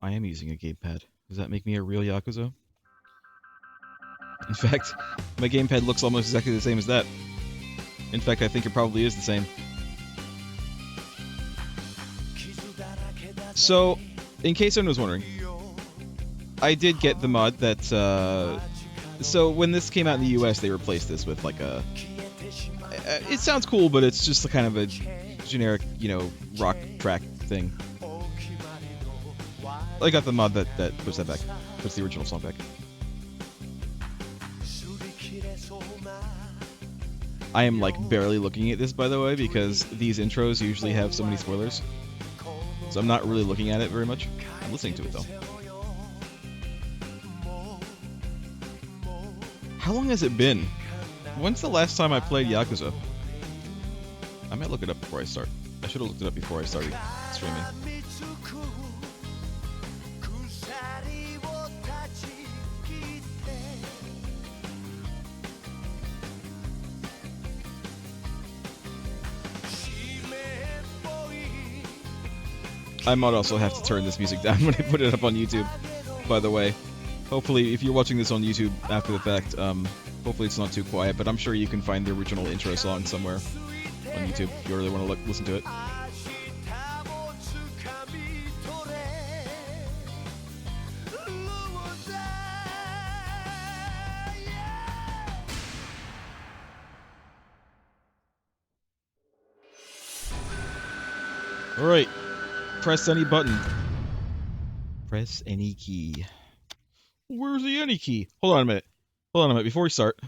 I am using a gamepad. Does that make me a real Yakuza? In fact, my gamepad looks almost exactly the same as that. In fact, I think it probably is the same. So, in case anyone was wondering, I did get the mod that, so when this came out in the US, they replaced this with like a... It sounds cool, but it's just kind of a generic, you know, rock track thing. I got the mod that puts that back. Puts the original song back. I am, like, barely looking at this, by the way, because these intros usually have so many spoilers. So I'm not really looking at it very much. I'm listening to it, though. How long has it been? When's the last time I played Yakuza? I might look it up before I start. I should have looked it up before I started streaming. I might also have to turn this music down when I put it up on YouTube, by the way. Hopefully, if you're watching this on YouTube after the fact, hopefully it's not too quiet, but I'm sure you can find the original intro song somewhere on YouTube if you really want to listen to it. Alright. Press any button. Press any key. Where's the any key? Hold on a minute. Hold on a minute. Before we start,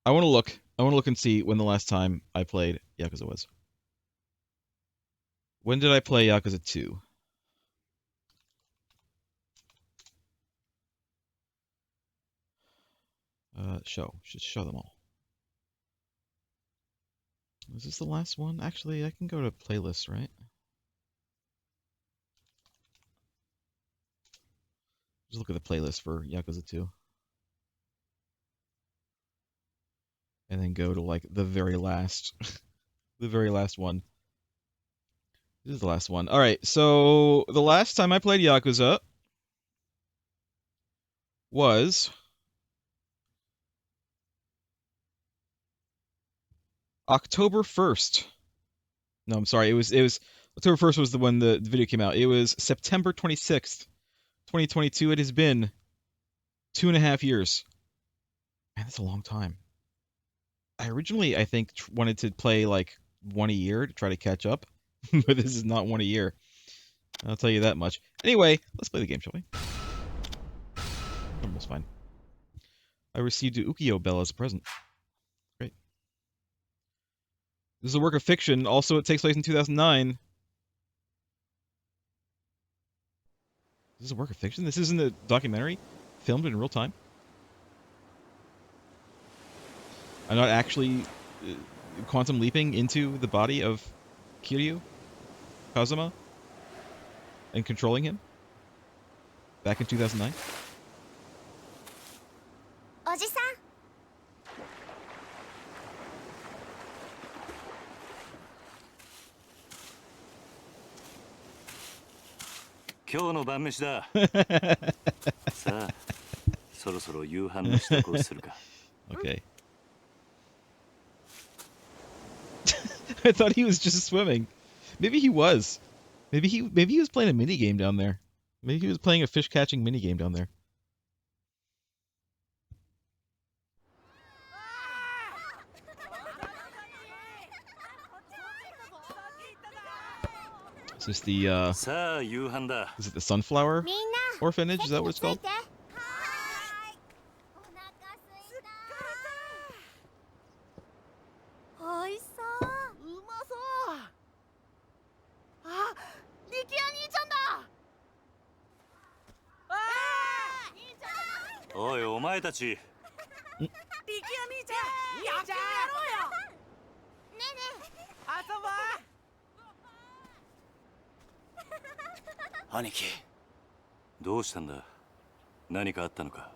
I want to look. I want to look and see when the last time I played Yakuza was. When did I play Yakuza 2? Should show them all. Is this the last one? Actually, I can go to playlists, right? Just look at the playlist for Yakuza 2. And then go to, like, the very last... the very last one. This is the last one. Alright, so the last time I played Yakuza was... October 1st. No, I'm sorry. It was October 1st was the when the video came out. It was September 26th, 2022. It has been 2.5 years. Man, that's a long time. I originally, I think, wanted to play like one a year to try to catch up, but this is not one a year. I'll tell you that much. Anyway, let's play the game, shall we? Almost fine. I received a Ukiyo bell as a present. Great. This is a work of fiction. Also, it takes place in 2009. This is a work of fiction? This isn't a documentary filmed in real time? I'm not actually quantum leaping into the body of Kiryu, Kazuma, and controlling him back in 2009? Oji-san. 今日の晩飯だ。さあ、そろそろ夕飯の支度をするか。Okay. I thought he was just swimming. Maybe he was. Maybe he was playing a mini game down there. Maybe he was playing a fish catching mini game down there. Is this the is it the sunflower orphanage? Is that what it's called? Oi, お前たち。力也兄ちゃん、やってやろうよ。ねえねえ、遊ぼう。兄貴、どうしたんだ。何かあったのか。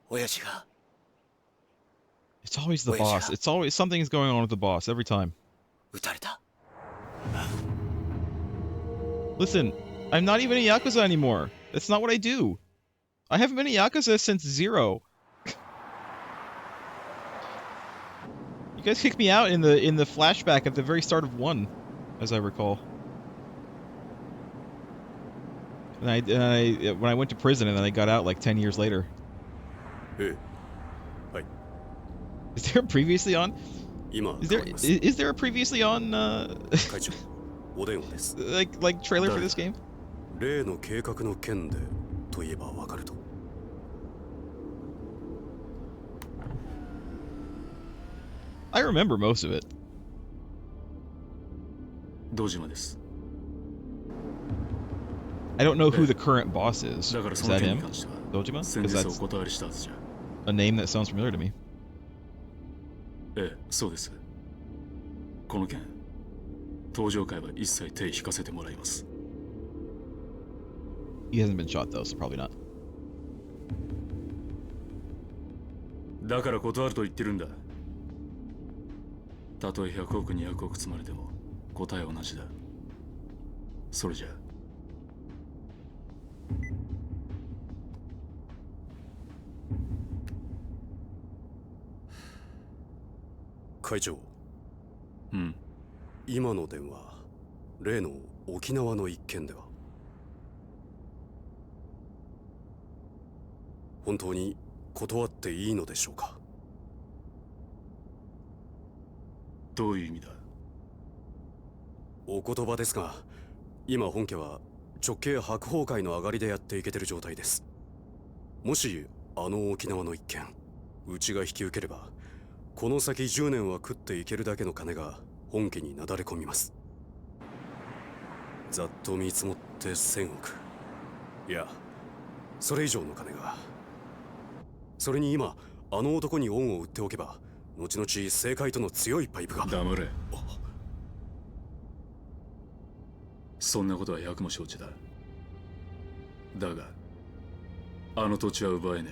親父が。It's always the boss. It's always something is going on with the boss every time. 撃たれた。Listen, I'm not even a Yakuza anymore. That's not what I do. I haven't been a Yakuza since 0. You guys kicked me out in the flashback at the very start of 1, as I recall. And when I went to prison and then I got out like 10 years later. Is there a previously on? Is there a previously on like trailer for this game? I remember most of it. I don't know who the current boss is. Is that him? Dojima? Because that's a name that sounds familiar to me. He hasn't been shot though, so probably not. だから断ると言ってるんだ。たとえ100億200億積まれても答えは同じだ。それじゃ。会長。うん。今の電話、例の沖縄の一件では。本当に断っていいのでしょうか。どういう意味だ。お言葉ですが、今本家は直系白鵬会の上がりでやっていけてる状態です。もしあの沖縄の一件、うちが引き受ければ、この先10年は食っていけるだけの金が本家になだれ込みます。ざっと見積もって1000億。いや、それ以上の金が。それに今、あの男に恩を売っておけば、後々政界との強いパイプが。黙れ。そんなことは百も承知だ。だが、あの土地は奪えね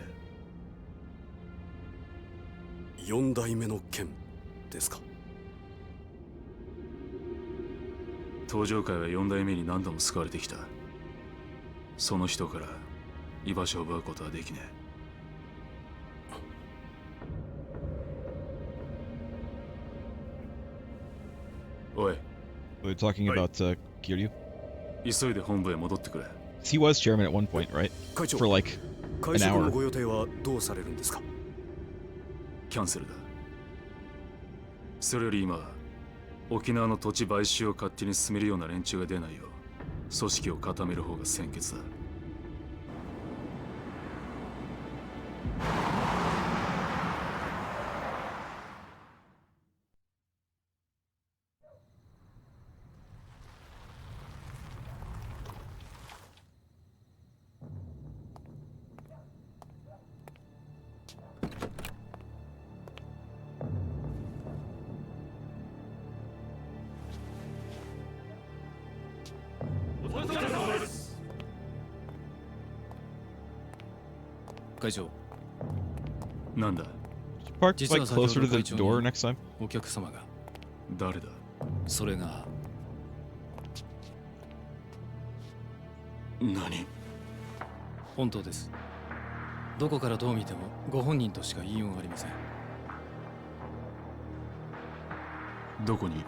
え。4代目の剣ですか。東上会は4代目に何度も救われてきた。その人から居場所を奪うことはできねえ。おい。We're talking about Kiryu. 急いで本部へ戻ってくれ。He was chairman at one point, right? 会長、 For like an 会食の hour. ご予定はどうされるんですか。キャンセルだ。それより今、沖縄の土地買収を勝手に進めるような連中が出ないよう、組織を固める方が先決だ。会長。なんだ。Park like closer to the door next time. お客様が。誰だ。それが。何。本当です。どこからどう見てもご本人としか言いようがありません。どこにいる。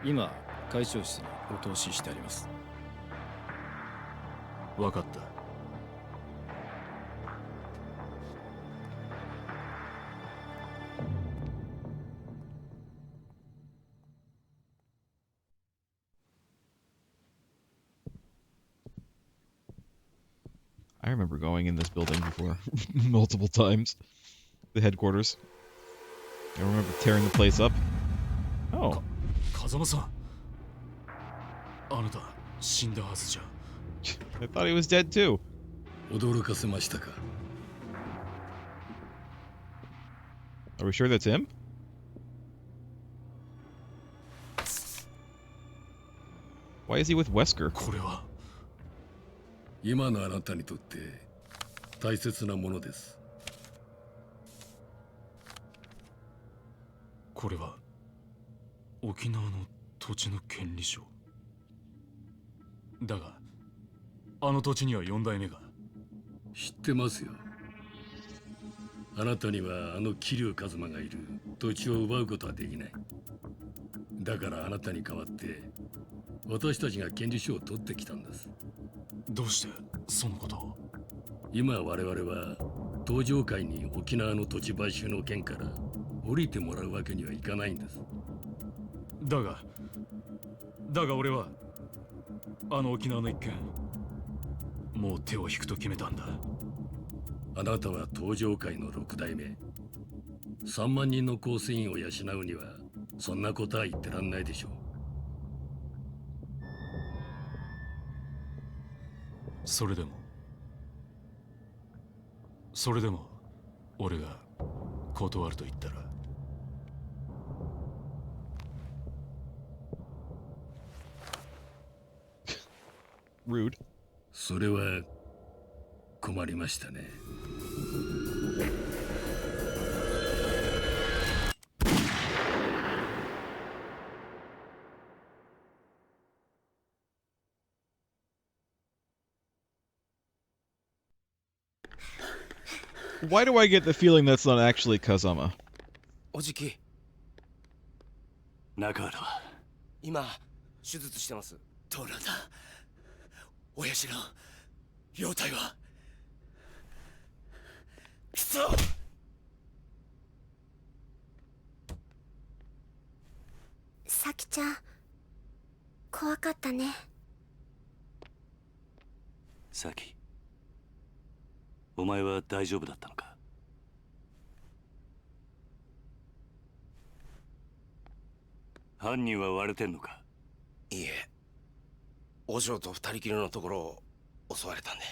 今、会長室にお通ししてあります。わかった。I remember going in this building before multiple times. The headquarters. I remember tearing the place up. Oh. 風間さん。あなた死んだはずじゃ。I thought he was dead too. 驚かせましたか。Are we sure that's him? Why is he with Wesker? これは。今のあなたにとって大切なものです。これは沖縄の土地の権利書。だがあの土地には4代目が。知ってますよ。あなたにはあの桐生一馬がいる土地を奪うことはできない。だからあなたに代わって私たちが権利書を取ってきたんです。どうしてそのことを？今我々は東上界に沖縄の土地買収の件から降りてもらうわけにはいかないんです。だが俺はあの沖縄の一件もう手を引くと決めたんだ。あなたは東上界の6代目。3万人の構成員を養うにはそんなことは言ってらんないでしょう。それでも俺が断ると言ったら。Rude. それは困りましたね。Why do I get the feeling that's not actually Kazama? おじき、中原は今手術してます。どうなんだ親父の容体は。くそ。さきちゃん、怖かったね。さき、お前は大丈夫だったのか？犯人は割れてんのか？いいえ、お嬢と二人きりのところを襲われたんで。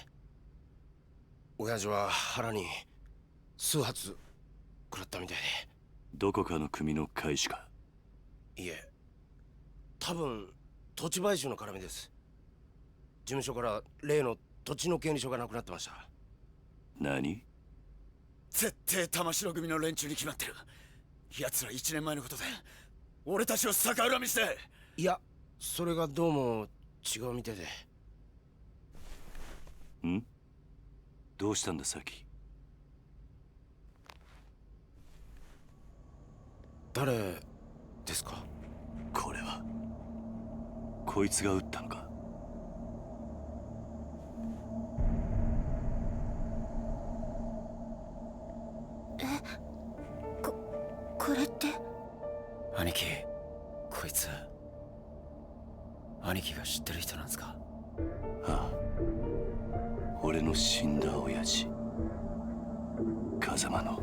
親父は腹に数発食らったみたいで。どこかの組の会士か？いえ、多分土地買収の絡みです。事務所から例の土地の権利書がなくなってました。何？絶対玉城組の連中に決まってる。奴ら1年前のことで俺たちを逆恨みして。いや、それがどうも違うみたいで。ん？どうしたんださき？誰ですか？これはこいつが撃ったのか？これって。兄貴、こいつ兄貴が知ってる人なんですか？ああ、俺の死んだ親父、風間の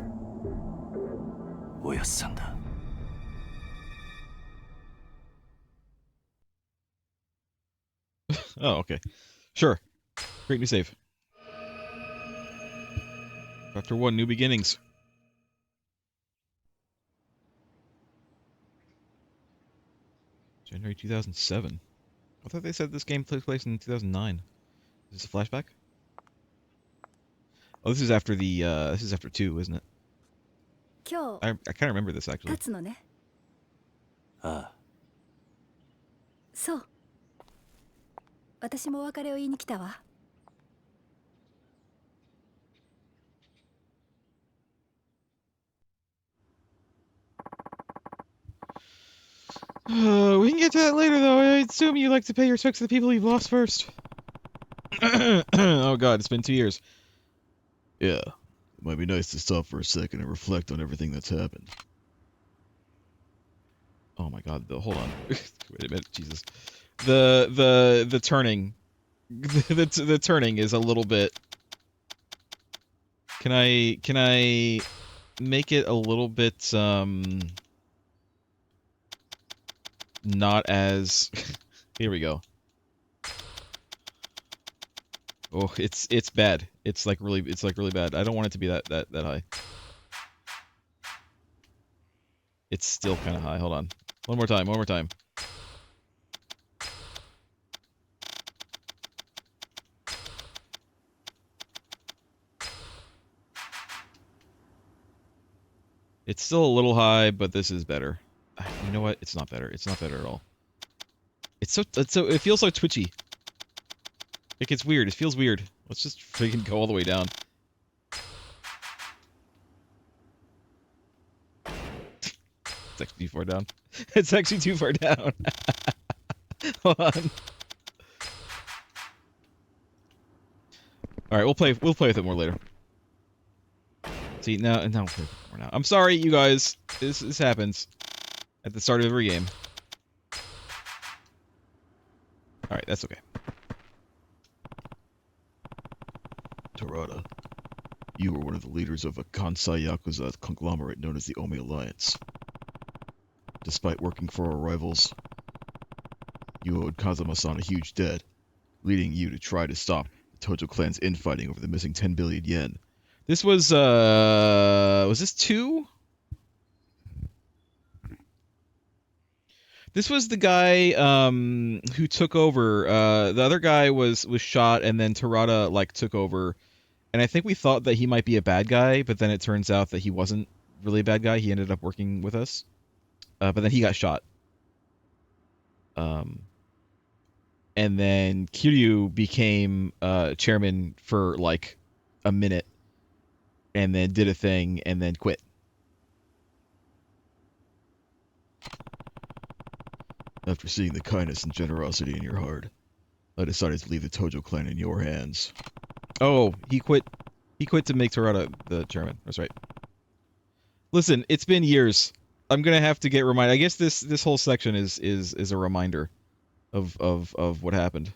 おやっさんだ。Oh, okay. Sure. Great new save. Chapter 1, New Beginnings. January 2007. I thought they said this game took place in 2009. Is this a flashback? Oh, this is after the, this is after 2, isn't it? I kind of remember this, actually. 立つのね。ああ、そう。私もお別れを言いに来たわ。We can get to that later, though. I assume you like to pay your respects to the people you've lost first. Oh god, it's been 2 years. Yeah. It might be nice to stop for a second and reflect on everything that's happened. Oh my god, hold on. Wait a minute, Jesus. The turning. The turning is a little bit... Can I make it a little bit, not as... Here we go. Oh, it's bad. It's like really bad. I don't want it to be that high. It's still kind of high. Hold on. One more time. It's still a little high, but this is better. You know what? It's not better. It's not better at all. It feels so twitchy. It gets weird. It feels weird. Let's just freaking go all the way down. It's actually too far down. It's actually too far down. Hold on. All right, we'll play with it more later. See, now we'll play with it more now. I'm sorry, you guys. This happens at the start of every game. All right, that's okay. Tarada, you were one of the leaders of a Kansai Yakuza conglomerate known as the Omi Alliance. Despite working for our rivals, you owed Kazama-san a huge debt, leading you to try to stop the Tojo clan's infighting over the missing 10 billion yen. This was this 2? This was the guy who took over. The other guy was shot, and then Tarada like took over. And I think we thought that he might be a bad guy, but then it turns out that he wasn't really a bad guy. He ended up working with us, but then he got shot. And then Kiryu became chairman for like a minute, and then did a thing, and then quit. After seeing the kindness and generosity in your heart, I decided to leave the Tojo clan in your hands. Oh, he quit. He quit to make Tarada the chairman. That's right. Listen, it's been years. I'm gonna have to get reminded. I guess this whole section is a reminder of what happened.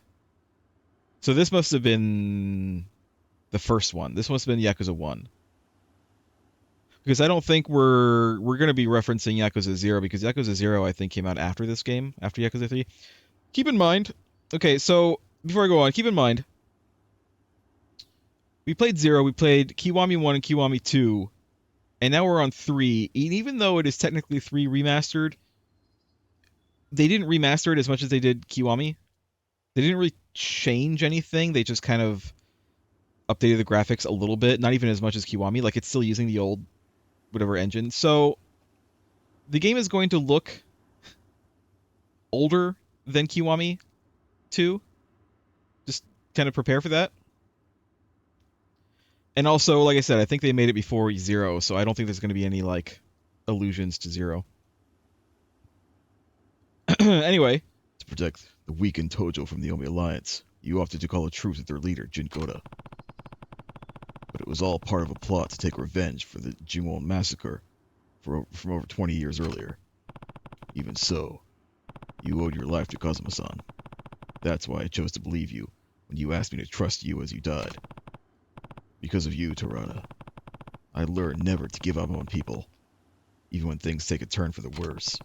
So this must have been the first one. This must have been Yakuza 1. Because I don't think we're gonna be referencing Yakuza 0, because Yakuza 0 I think came out after this game, after Yakuza 3. Keep in mind. Okay, so before I go on, keep in mind. We played 0, we played Kiwami 1 and Kiwami 2, and now we're on 3. And even though it is technically 3 remastered, they didn't remaster it as much as they did Kiwami. They didn't really change anything. They just kind of updated the graphics a little bit, not even as much as Kiwami. Like, it's still using the old whatever engine. So the game is going to look older than Kiwami 2. Just kind of prepare for that. And also, like I said, I think they made it before 0, so I don't think there's going to be any, like, allusions to 0. Anyway. To protect the weakened Tojo from the Omi Alliance, you opted to call a truce with their leader, Jin Koda. But it was all part of a plot to take revenge for the Jimon massacre from over 20 years earlier. Even so, you owed your life to Kazuma-san. That's why I chose to believe you when you asked me to trust you as you died. Because of you, Tarada, I learned never to give up on people, even when things take a turn for the worse.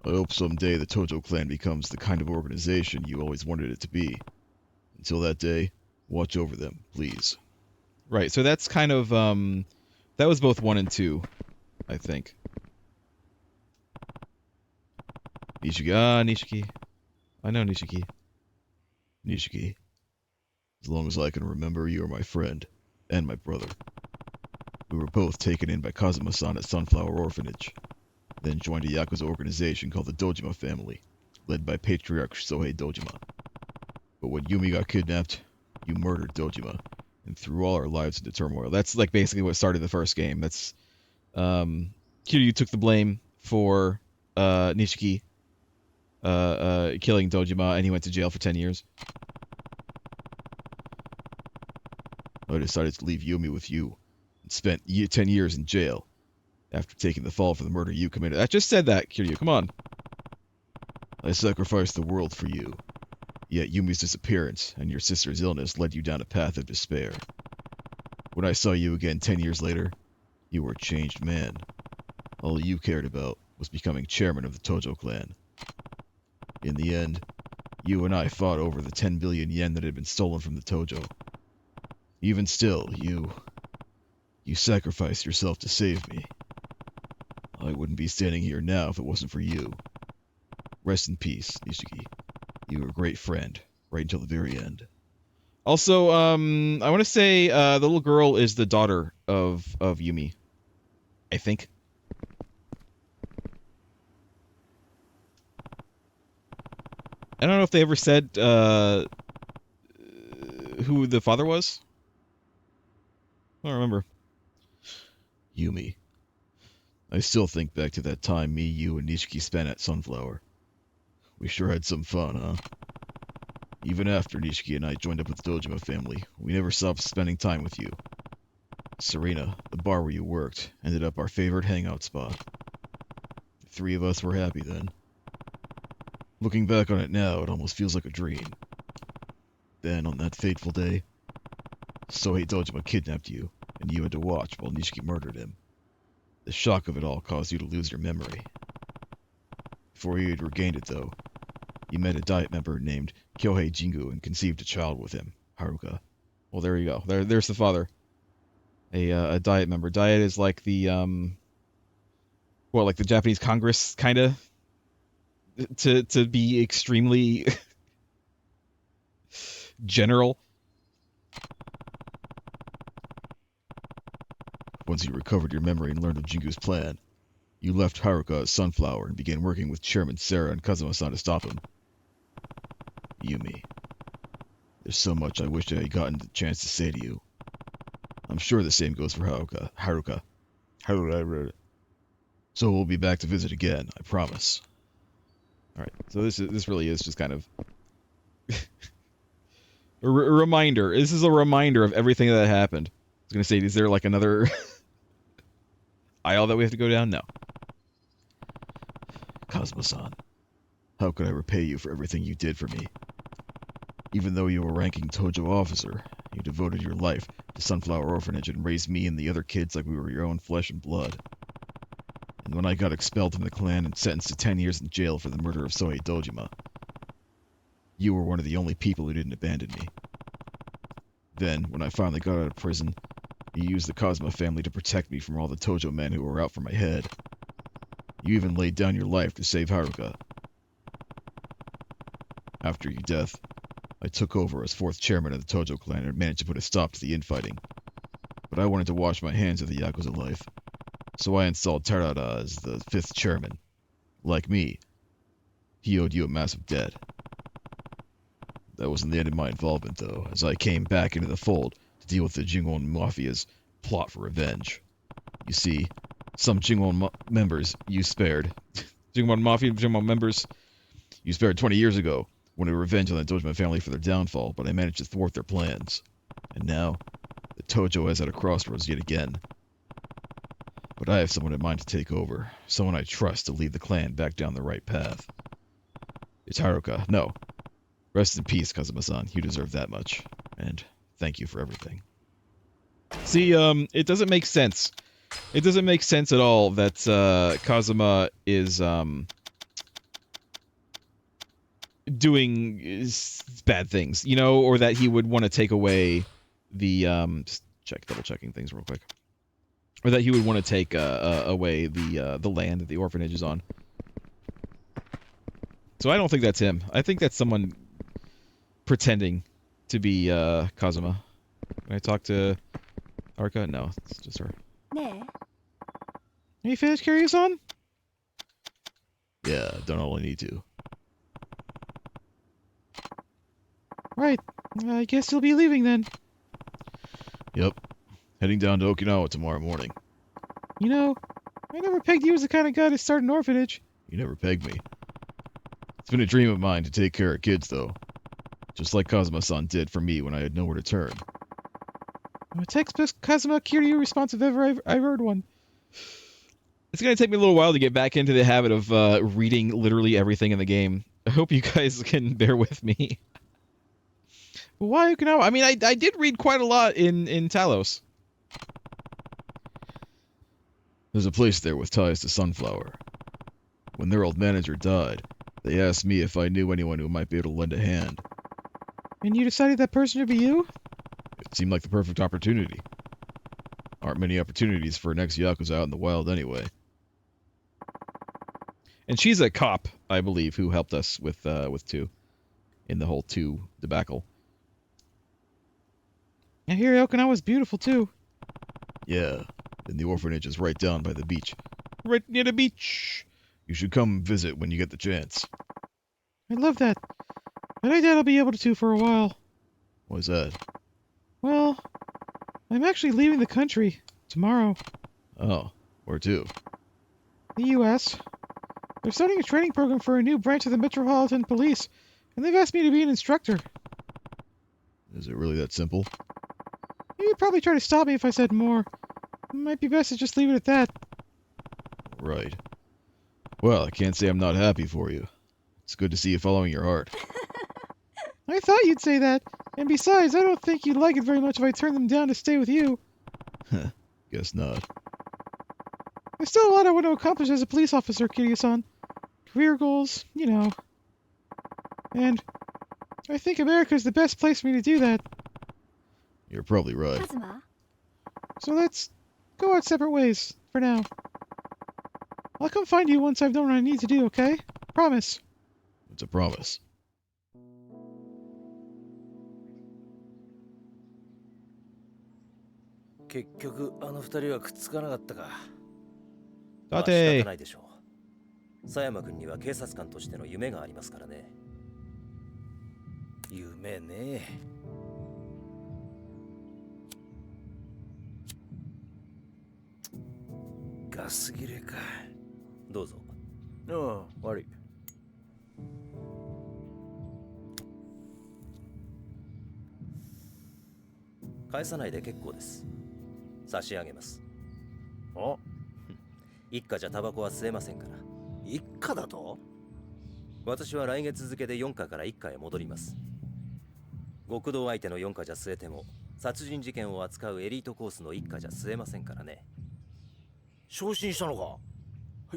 I hope someday the Tojo clan becomes the kind of organization you always wanted it to be. Until that day, watch over them, please. Right, so that's kind of, that was both 1 and 2, I think. Nishiki. I know Nishiki. Nishiki. As long as I can remember, you are my friend, and my brother. We were both taken in by Kazuma-san at Sunflower Orphanage, then joined a Yakuza organization called the Dojima family, led by Patriarch Sohei Dojima. But when Yumi got kidnapped, you murdered Dojima, and threw all our lives into turmoil. That's like basically what started the first game. That's, Kiryu took the blame for, Nishiki, killing Dojima, and he went to jail for 10 years. I decided to leave Yumi with you, and spent 10 years in jail, after taking the fall for the murder you committed. I just said that, Kiryu, come on. I sacrificed the world for you, yet Yumi's disappearance and your sister's illness led you down a path of despair. When I saw you again 10 years later, you were a changed man. All you cared about was becoming chairman of the Tojo clan. In the end, you and I fought over the 10 billion yen that had been stolen from the Tojo. Even still, you sacrificed yourself to save me. I wouldn't be standing here now if it wasn't for you. Rest in peace, Nishiki. You were a great friend, right until the very end. Also, I want to say the little girl is the daughter of Yumi, I think. I don't know if they ever said who the father was? I don't remember. Yumi. I still think back to that time me, you, and Nishiki spent at Sunflower. We sure had some fun, huh? Even after Nishiki and I joined up with the Dojima family, we never stopped spending time with you. Serena, the bar where you worked, ended up our favorite hangout spot. The three of us were happy then. Looking back on it now, it almost feels like a dream. Then, on that fateful day, Sohei Dojima kidnapped you, and you had to watch while Nishiki murdered him. The shock of it all caused you to lose your memory. Before you had regained it, though, you met a Diet member named Kyohei Jingu and conceived a child with him, Haruka. Well, there you go. There's the father. A Diet member. Diet is like the like the Japanese Congress, kind of. To be extremely general. Once you recovered your memory and learned of Jingu's plan, you left Haruka at Sunflower and began working with Chairman Sarah and Kazuma-san to stop him. Yumi. There's so much I wish I had gotten the chance to say to you. I'm sure the same goes for Haruka. So we'll be back to visit again, I promise. Alright, so this really is just kind of a reminder. This is a reminder of everything that happened. I was going to say, is there like another aisle that we have to go down? No. Kazuma-san, how could I repay you for everything you did for me? Even though you were ranking Tojo officer, you devoted your life to Sunflower Orphanage and raised me and the other kids like we were your own flesh and blood. And when I got expelled from the clan and sentenced to 10 years in jail for the murder of Sohei Dojima, you were one of the only people who didn't abandon me. Then, when I finally got out of prison, you used the Kazuma family to protect me from all the Tojo men who were out for my head. You even laid down your life to save Haruka. After your death, I took over as 4th chairman of the Tojo clan and managed to put a stop to the infighting. But I wanted to wash my hands of the Yakuza life, so I installed Terada as the 5th chairman. Like me, he owed you a massive debt. That wasn't the end of my involvement, though, as I came back into the fold to deal with the Jingon Mafia's plot for revenge. You see, some Jingon members you spared. Jingon Mafia, Jingon members you spared 20 years ago, wanted revenge on the Dojima family for their downfall, but I managed to thwart their plans. And now, the Tojo is at a crossroads yet again. But I have someone in mind to take over, someone I trust to lead the clan back down the right path. It's Haruka. No. Rest in peace, Kazuma-san. You deserve that much. And thank you for everything. See, it doesn't make sense. It doesn't make sense at all that Kazuma is doing bad things, you know, or that he would want to take away the just double checking things real quick, or that he would want to take away the land that the orphanage is on. So I don't think that's him. I think that's someone pretending to be Kazuma. Can I talk to Haruka? No, it's just her. Ne. Are you finished, Kiryu-san? Yeah, done all I need to. Right. I guess you'll be leaving then. Yep. Heading down to Okinawa tomorrow morning. You know, I never pegged you as the kind of guy to start an orphanage. You never pegged me. It's been a dream of mine to take care of kids, though. Just like Kazuma-san did for me when I had nowhere to turn. A textbook Kazuma Kiryu response if ever I've heard one. It's going to take me a little while to get back into the habit of reading literally everything in the game. I hope you guys can bear with me. Why Okinawa? I mean, I did read quite a lot in Talos. There's a place there with ties to Sunflower. When their old manager died, they asked me if I knew anyone who might be able to lend a hand. And you decided that person to be you? It seemed like the perfect opportunity. Aren't many opportunities for an ex-Yakuza out in the wild anyway. And she's a cop, I believe, who helped us with 2. In the whole 2 debacle. I hear Okinawa's beautiful, too. Yeah, and the orphanage is right down by the beach. Right near the beach. You should come visit when you get the chance. I love that. But I doubt I'll be able to for a while. Why's that? Well, I'm actually leaving the country tomorrow. Oh, where to? The U.S. They're starting a training program for a new branch of the Metropolitan Police, and they've asked me to be an instructor. Is it really that simple? You'd probably try to stop me if I said more. It might be best to just leave it at that. Right. Well, I can't say I'm not happy for you. It's good to see you following your heart. I thought you'd say that. And besides, I don't think you'd like it very much if I turned them down to stay with you. Guess not. There's still a lot I want to accomplish as a police officer, Kiryu-san. Career goals, you know. And I think America's the best place for me to do that. You're probably right. Kazuma? So let's go our separate ways, for now. I'll come find you once I've done what I need to do, okay? Promise. It's a promise.結局あの二人はくっつかなかったか。だっまあ仕方てないでしょう。佐山君には警察官としての夢がありますからね。夢ね。ガス切れか。どうぞ。ああ、悪い。返さないで結構です。差し上げます。あ、一家じゃタバコは吸えませんから。一家だと？私は来月付で4課から1課へ戻ります。極道相手の4課じゃ吸えても、殺人事件を扱うエリートコースの1課じゃ吸えませんからね。昇進したのか？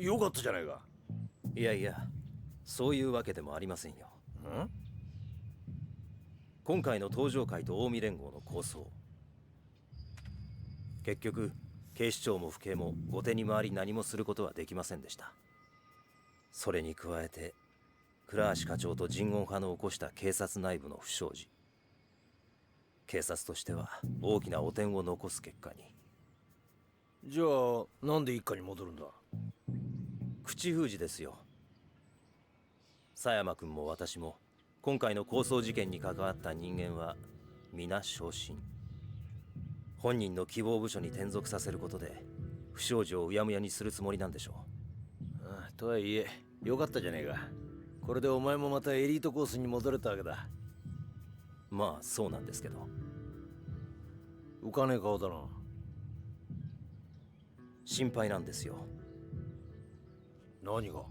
よかったじゃないか。いやいや、そういうわけでもありませんよ。ん？今回の東上会と近江連合の構想。結局、警視庁も府警も後手に回り何もすることはできませんでした。それに加えて、倉橋課長と人言派の起こした警察内部の不祥事。警察としては大きな汚点を残す結果に。じゃあなんで一家に戻るんだ？口封じですよ。佐山君も私も今回の抗争事件に関わった人間は皆昇進。本人の希望部署に転属させることで不祥事をうやむやにするつもりなんでしょう。ああ、とはいえよかったじゃねえか。これでお前もまたエリートコースに戻れたわけだ。まあそうなんですけど。浮かねえ顔だな。心配なんですよ。何が？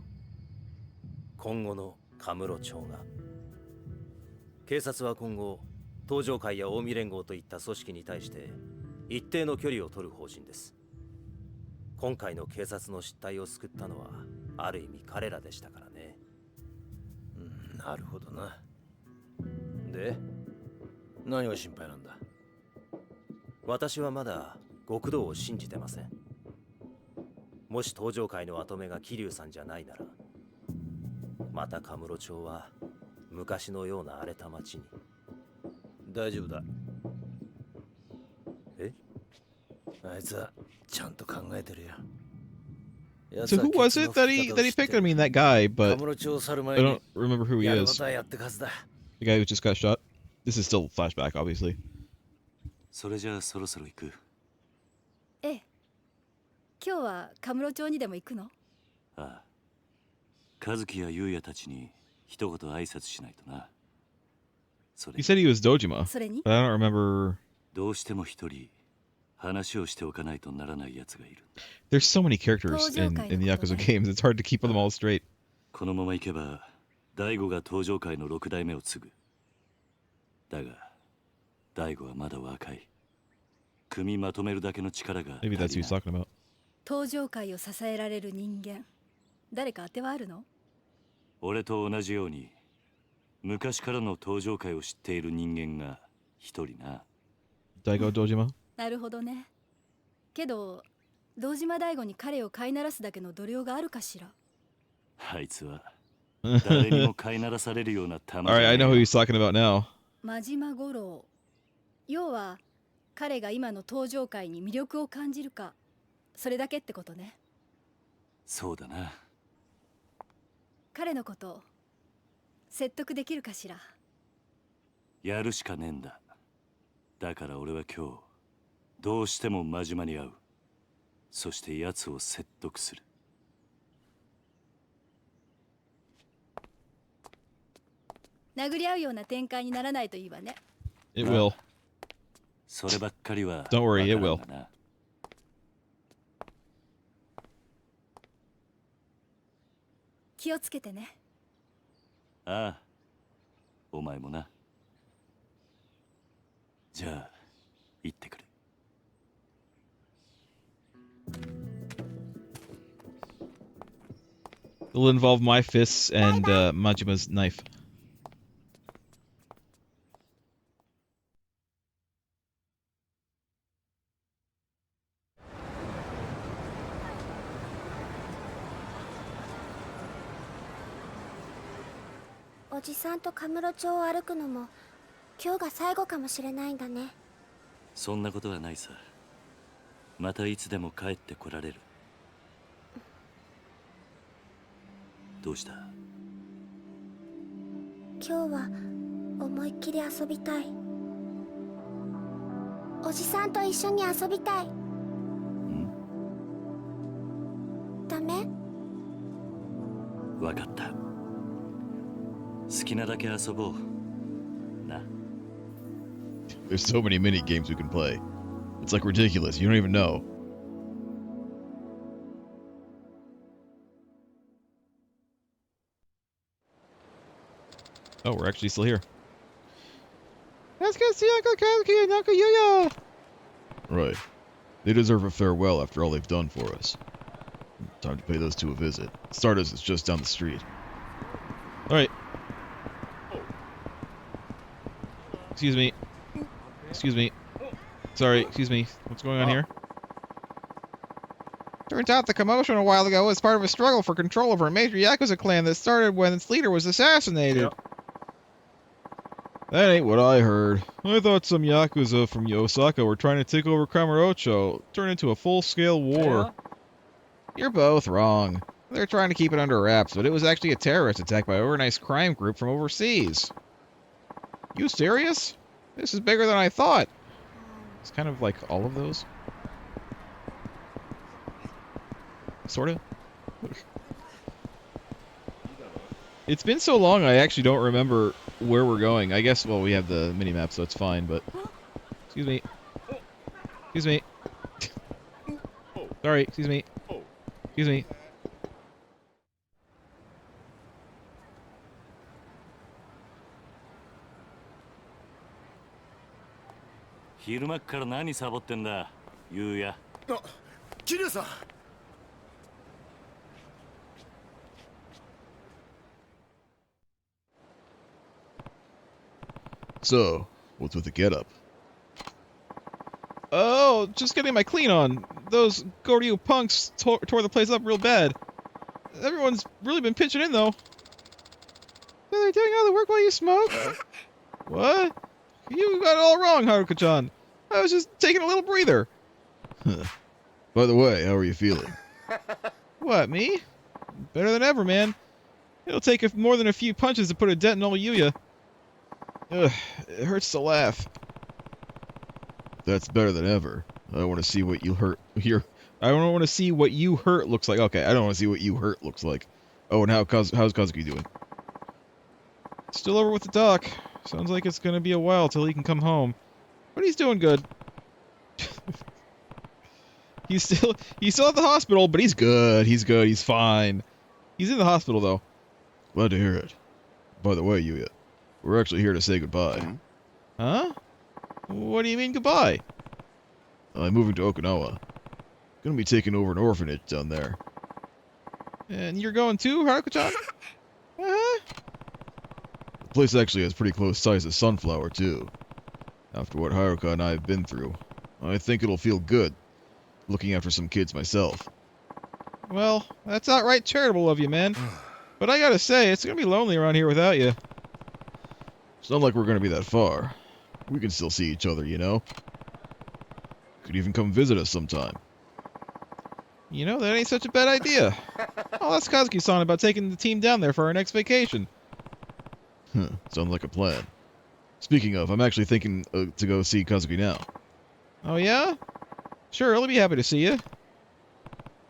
今後のカムロ町が。警察は今後東上会や近江連合といった組織に対して一定の距離を取る方針です。今回の警察の失態を救ったのはある意味彼らでしたからね。なるほどな。で、何が心配なんだ？私はまだ極道を信じてません。もし東上会の跡目が桐生さんじゃないなら、またカムロ町は昔のような荒れた町に。大丈夫だ。え？あいつはちゃんと考えてるよ。So who was it that he picked? I mean, that guy, but I don't remember who he is. The guy who just got shot. This is still flashback, obviously. それじゃあそろそろ行く。ええ。今日はカムロ町にでも行くの？ああ。和樹や優也たちに一言挨拶しないとな。He said he was Dojima, それに？ but I don't remember. どうしても一人話をしておかないとならない奴がいる。There's so many characters in the Yakuza games. It's hard to keep them all straight. このまま行けば大悟が東上界の6代目を継ぐ。だが大悟はまだ若い。組みまとめるだけの力が。Maybe that's who he's talking about. 東上界を支えられる人間。誰か当てはあるの？俺と同じように昔からの東上界を知っている人間が一人な。Daigo Dojima? なるほどね。けど、堂島大吾に彼を飼いならすだけの度量があるかしら。あいつは誰にも飼いならされるような玉。Alright, I know who he's talking about now. 真島五郎。要は、彼が今の東上界に魅力を感じるか、それだけってことね。そうだな。彼のこと説得できるかしら。やるしかねえんだ。だから俺は今日どうしても真島に会う。そして奴を説得する。殴り合うような展開にならないといいわね。 It will. そればっかりは Don't worry, it わ will. からんがな。気をつけてね。ああ、お前もな。じゃあ行ってくる。It'll involve my fists and Majima's knife. Oji-san おじさんとカムロ町を歩くのも今日が最後かもしれないんだね。そんなことはないさ。またいつでも帰ってこられる。どうした？今日は思いっきり遊びたい。おじさんと一緒に遊びたい。ダメ？わかった。好きなだけ遊ぼう。な。There's so many mini games we can play. It's like ridiculous. You don't even know. Oh, we're actually still here. Let's go see Uncle Kazuki and Uncle Yuya! Right. They deserve a farewell after all they've done for us. Time to pay those two a visit. Stardust is just down the street. Alright. Excuse me. Excuse me. Sorry, excuse me. What's going on here? Turns out the commotion a while ago was part of a struggle for control over a major Yakuza clan that started when its leader was assassinated. That ain't what I heard. I thought some Yakuza from Osaka were trying to take over Kamurocho, turn into a full-scale war. You're both wrong. They're trying to keep it under wraps, but it was actually a terrorist attack by an organized crime group from overseas. You serious? This is bigger than I thought. It's kind of like all of those. Sorta. It's been so long I actually don't remember where we're going. I guess, well, we have the mini-map, so it's fine, but... Excuse me. Excuse me. Sorry, excuse me. Excuse me. Kiryu-san! So, what's with the getup? Oh, just getting my clean on. Those Kiryu punks tore the place up real bad. Everyone's really been pitching in, though. So they're doing all the work while you smoke? What? You got it all wrong, Haruka-chan. I was just taking a little breather. By the way, how are you feeling? What, me? Better than ever, man. It'll take more than a few punches to put a dent in old Yuya. Ugh, it hurts to laugh. That's better than ever. I want to see what you hurt here. I don't want to see what you hurt looks like. Okay, I don't want to see what you hurt looks like. Oh, and how's Kazuki doing? Still over with the doc. Sounds like it's gonna be a while till he can come home. But he's doing good. he's still at the hospital, but he's good. He's good. He's fine. He's in the hospital though. Glad to hear it. By the way, Yuya, we're actually here to say goodbye. Huh? What do you mean goodbye? I'm moving to Okinawa. Gonna be taking over an orphanage down there. And you're going too, Haruka-chan? Uh-huh. The place actually has pretty close ties to Sunflower, too. After what Haruka and I have been through, I think it'll feel good looking after some kids myself. Well, that's outright charitable of you, man. But I gotta say, it's gonna be lonely around here without you. It's not like we're gonna be that far. We can still see each other, you know? Could even come visit us sometime. You know, that ain't such a bad idea. I'll ask Kazuki-san about taking the team down there for our next vacation. Sounds like a plan. Speaking of, I'm actually thinking to go see Kazuki now. Oh yeah? Sure, I'll be happy to see you.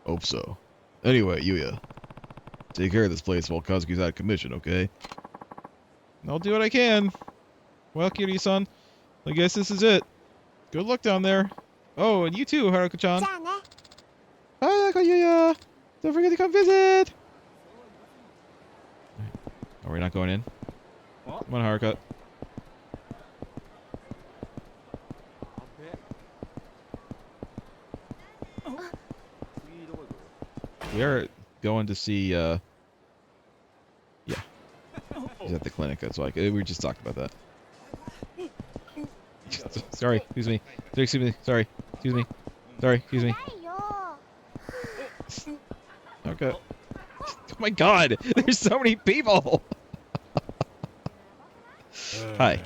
Hope so. Anyway, Yuya, take care of this place while Kazuki's out of commission, okay? I'll do what I can. Well, Kiryu-san, I guess this is it. Good luck down there. Oh, and you too, Haruka-chan. Bye, Yuya. Don't forget to come visit. Are we not going in? Come on, Haruka. We are going to see, yeah. He's at the clinic, that's why. We just talked about that. Sorry, excuse me. Excuse me, sorry. Excuse me. Sorry, excuse me. Okay. Oh my god! There's so many people! Hi.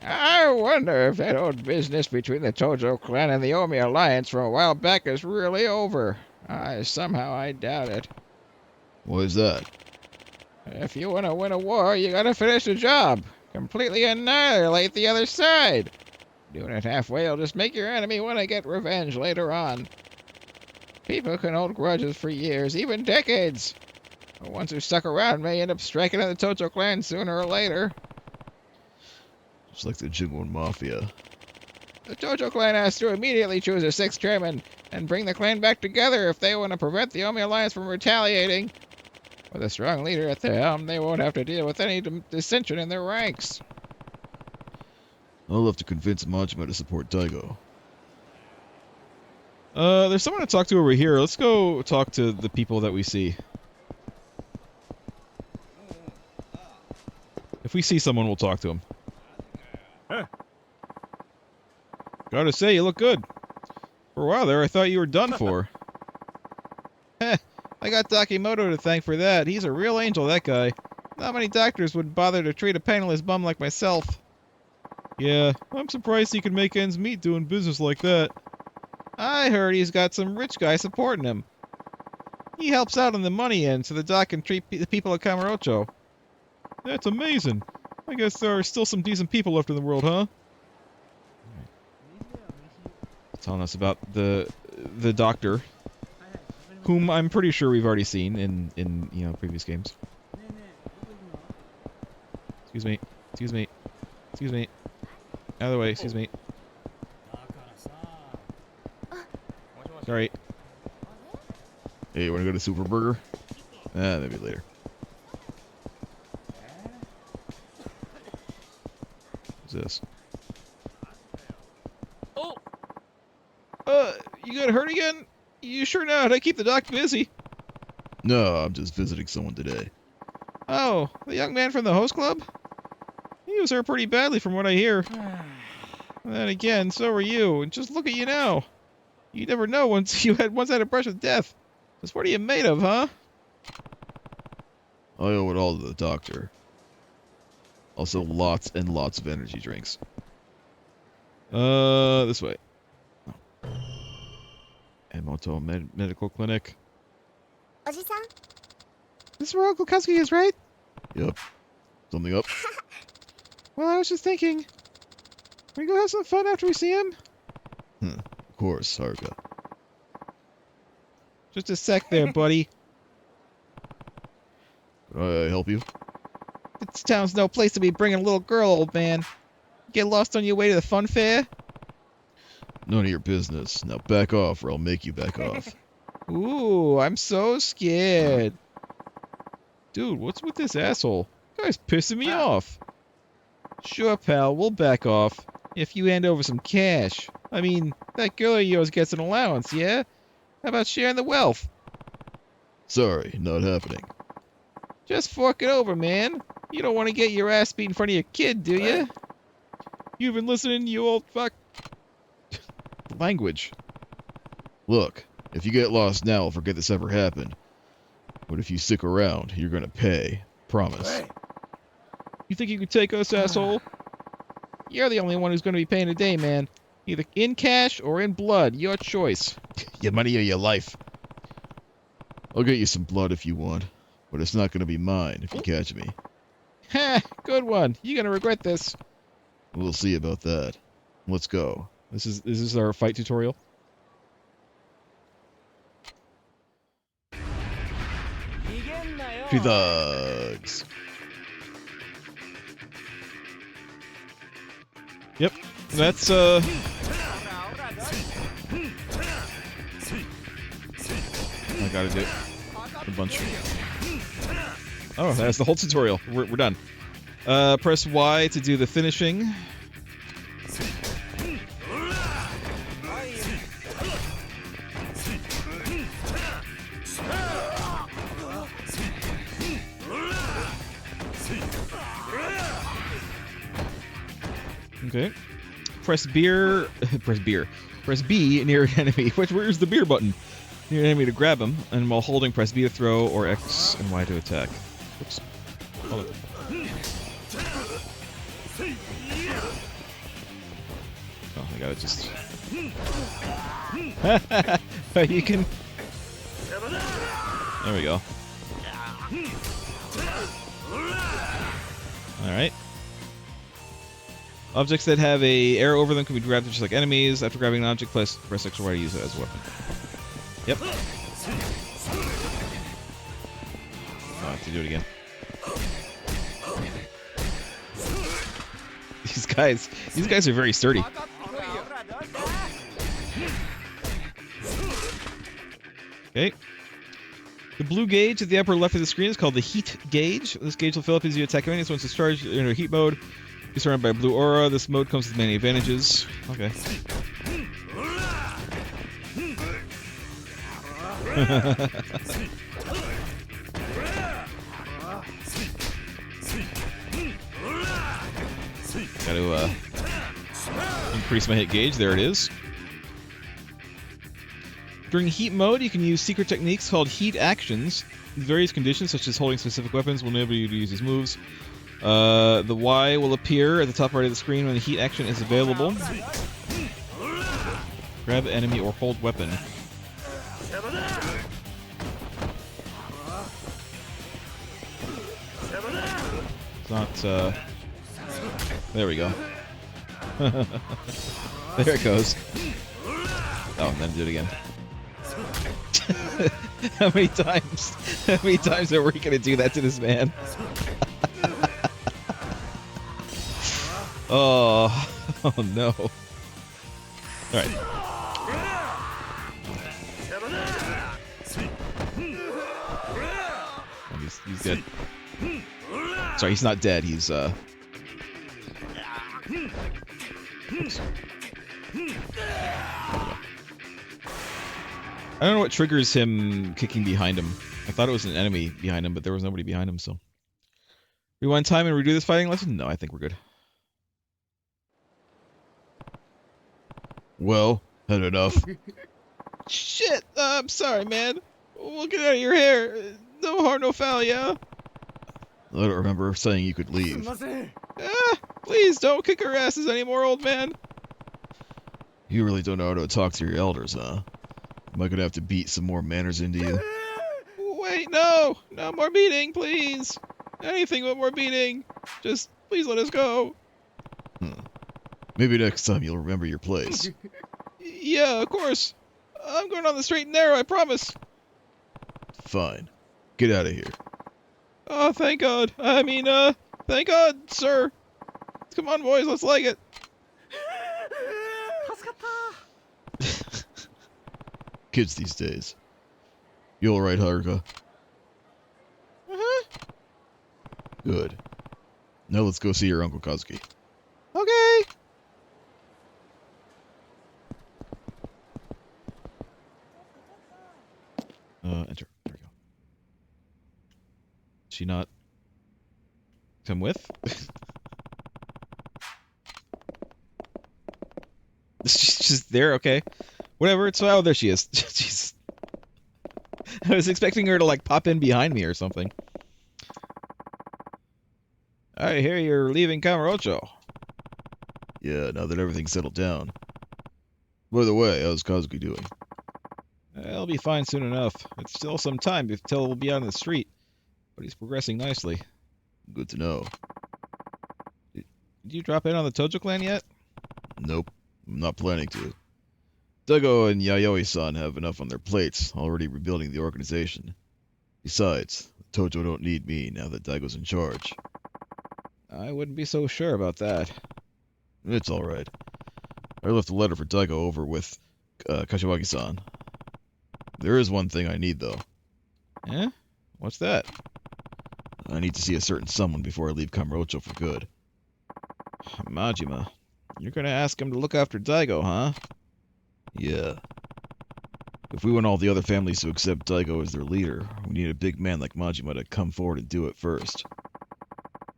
I wonder if that old business between the Tojo clan and the Omi alliance from a while back is really over. Somehow I doubt it. What is that? If you want to win a war, you gotta finish the job. Completely annihilate the other side. Doing it halfway will just make your enemy want to get revenge later on. People can hold grudges for years, even decades. The ones who stuck around may end up striking at the Tojo clan sooner or later. Just like the Jingon Mafia. The Tojo clan has to immediately choose a 6th chairman and bring the clan back together if they want to prevent the Omi alliance from retaliating. With a strong leader at the helm, they won't have to deal with any dissension in their ranks. I'll have to convince Majima to support Daigo. There's someone to talk to over here. Let's go talk to the people that we see. If we see someone, we'll talk to them. Gotta say, you look good. For a while there, I thought you were done for. Heh, I got Dakimoto to thank for that. He's a real angel, that guy. Not many doctors would bother to treat a penniless bum like myself. Yeah, I'm surprised he can make ends meet doing business like that. I heard he's got some rich guy supporting him. He helps out on the money end so the doc can treat the people at Kamurocho. That's amazing. I guess there are still some decent people left in the world, huh? Telling us about the doctor, whom I'm pretty sure we've already seen in you know, previous games. Excuse me. Excuse me. Excuse me. Out of the way. Excuse me. Sorry. Hey, you wanna go to Super Burger? Maybe later. What's this? You got hurt again? You sure know how to keep the doc busy. No, I'm just visiting someone today. Oh, the young man from the host club? He was hurt pretty badly from what I hear. And then again, so are you, and just look at you now. You never know once you once had a brush with death. Just what are you made of, huh? I owe it all to the doctor. Also, lots and lots of energy drinks. This way. Emoto Medical Clinic. Oji-san? This is where Uncle Kazuki is, right? Yep. Something up? Well, I was just thinking. Can we go have some fun after we see him? Of course, Haruka. Just a sec there, buddy. Can I help you? This town's no place to be bringing a little girl, old man. Get lost on your way to the fun fair? None of your business. Now back off or I'll make you back off. Ooh, I'm so scared. Dude, what's with this asshole? This guy's pissing me off. Sure, pal, we'll back off. If you hand over some cash. I mean, that girl of yours gets an allowance, yeah? How about sharing the wealth? Sorry, not happening. Just fork it over, man. You don't want to get your ass beat in front of your kid, do you? You've been listening, you old fuck. Language. Look, if you get lost now, I'll forget this ever happened. But if you stick around, you're gonna pay. Promise. You think you can take us, asshole? You're the only one who's going to be paying today, man. Either in cash or in blood. Your choice. Your money or your life. I'll get you some blood if you want, but it's not gonna be mine if you catch me. Heh, good one. You're gonna regret this. We'll see about that. Let's go. This is our fight tutorial. To thugs. Yep. That's I gotta do a bunch. Oh, that's the whole tutorial. We're done. Press Y to do the finishing. Okay. Press beer. Press B near an enemy. Where's the beer button? Near an enemy to grab him, and while holding, press B to throw, or X and Y to attack. Whoops. Hold it. Oh, I gotta just. You can. There we go. Alright. Objects that have a arrow over them can be grabbed just like enemies. After grabbing an object, press X or Y to use it as a weapon. Yep. Oh, I have to do it again. These guys are very sturdy. Okay. The blue gauge at the upper left of the screen is called the heat gauge. This gauge will fill up as you attack enemies. Once it's charged, you're in heat mode. You're surrounded by a blue aura. This mode comes with many advantages. Okay. Gotta increase my hit gauge. There it is. During heat mode, you can use secret techniques called heat actions. Various conditions, such as holding specific weapons, will enable you to use these moves. The Y will appear at the top right of the screen when the heat action is available. Grab enemy or hold weapon. It's not, there we go. There it goes. Oh, and then do it again. How many times are we gonna do that to this man? Oh no. Alright. He's dead. Sorry, he's not dead, he's oops. I don't know what triggers him kicking behind him. I thought it was an enemy behind him, but there was nobody behind him, so. Rewind time and redo this fighting lesson? No, I think we're good. Well, had enough. Shit! I'm sorry, man. We'll get out of your hair. No harm, no foul, yeah? I don't remember saying you could leave. Please don't kick our asses anymore, old man. You really don't know how to talk to your elders, huh? Am I gonna have to beat some more manners into you? Wait, no! No more beating, please! Anything but more beating! Just, please let us go! Maybe next time you'll remember your place. Yeah, of course! I'm going on the straight and narrow, I promise! Fine. Get out of here. Oh, thank God. I mean, thank God, sir! Come on, boys, let's like it! Kids these days. You alright, Haruka? Uh-huh. Good. Now let's go see your Uncle Kazuki. Okay! Enter. There we go. She not come with? She's just there, okay. Whatever, it's oh, there she is. Jeez. I was expecting her to like pop in behind me or something. I hear you're leaving Kamurocho. Yeah, now that everything's settled down. By the way, how's Kazuki doing? He'll be fine soon enough. It's still some time until we'll be out on the street, but he's progressing nicely. Good to know. Did you drop in on the Tojo clan yet? Nope. I'm not planning to. Daigo and Yayoi-san have enough on their plates, already rebuilding the organization. Besides, Tojo don't need me now that Daigo's in charge. I wouldn't be so sure about that. It's alright. I left a letter for Daigo over with Kashiwagi-san. There is one thing I need, though. Eh? What's that? I need to see a certain someone before I leave Kamurocho for good. Majima. You're gonna ask him to look after Daigo, huh? Yeah. If we want all the other families to accept Daigo as their leader, we need a big man like Majima to come forward and do it first.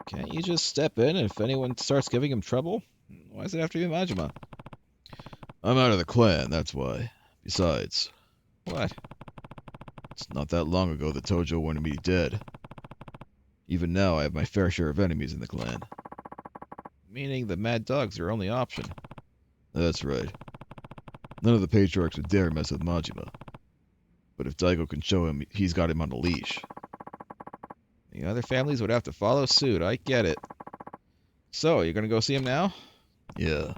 Can't you just step in if anyone starts giving him trouble? Why does it have to be Majima? I'm out of the clan, that's why. Besides... What? It's not that long ago that Tojo wanted me dead. Even now, I have my fair share of enemies in the clan. Meaning the Mad Dog's your only option. That's right. None of the patriarchs would dare mess with Majima. But if Daigo can show him, he's got him on a leash. The other families would have to follow suit, I get it. So, you're gonna go see him now? Yeah.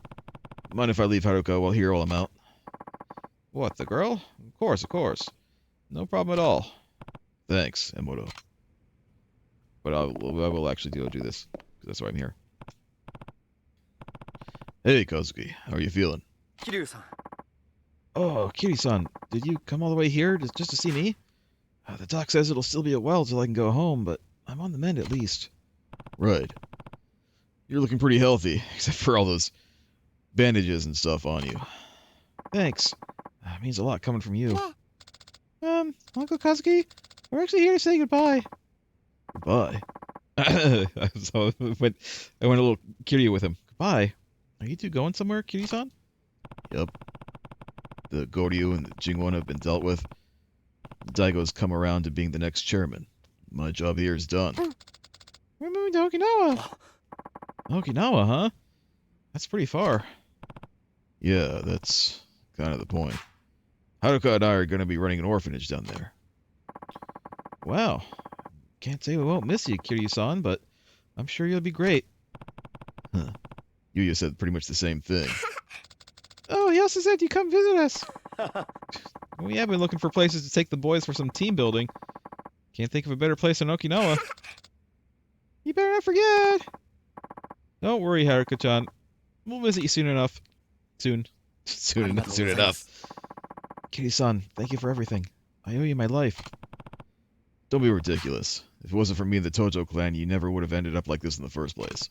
Mind if I leave Haruka while here while I'm out? What, the girl? Of course, of course. No problem at all. Thanks, Emoto. But I will actually do this, because that's why I'm here. Hey, Kazuki. How are you feeling? Kiryu-san. Oh, Kiryu-san, did you come all the way here just to see me? The doc says it'll still be a while till I can go home, but I'm on the mend at least. Right. You're looking pretty healthy, except for all those bandages and stuff on you. Thanks. It means a lot coming from you. Uncle Kazuki, we're actually here to say goodbye. Goodbye? So I went a little Kiryu with him. Goodbye. Are you two going somewhere, Kiryu-san? Yep. The Goryu and the Jingwon have been dealt with. Daigo's come around to being the next chairman. My job here is done. We're moving to Okinawa. Okinawa, huh? That's pretty far. Yeah, that's kind of the point. Haruka and I are going to be running an orphanage down there. Wow. Can't say we won't miss you, Kiryu-san, but I'm sure you'll be great. Huh. Yuya said pretty much the same thing. Oh, he also said you come visit us. We have been looking for places to take the boys for some team building. Can't think of a better place than Okinawa. You better not forget. Don't worry, Haruka-chan. We'll visit you soon enough. Soon. Soon enough. Kiryu-san, thank you for everything. I owe you my life. Don't be ridiculous. If it wasn't for me and the Tojo clan, you never would have ended up like this in the first place.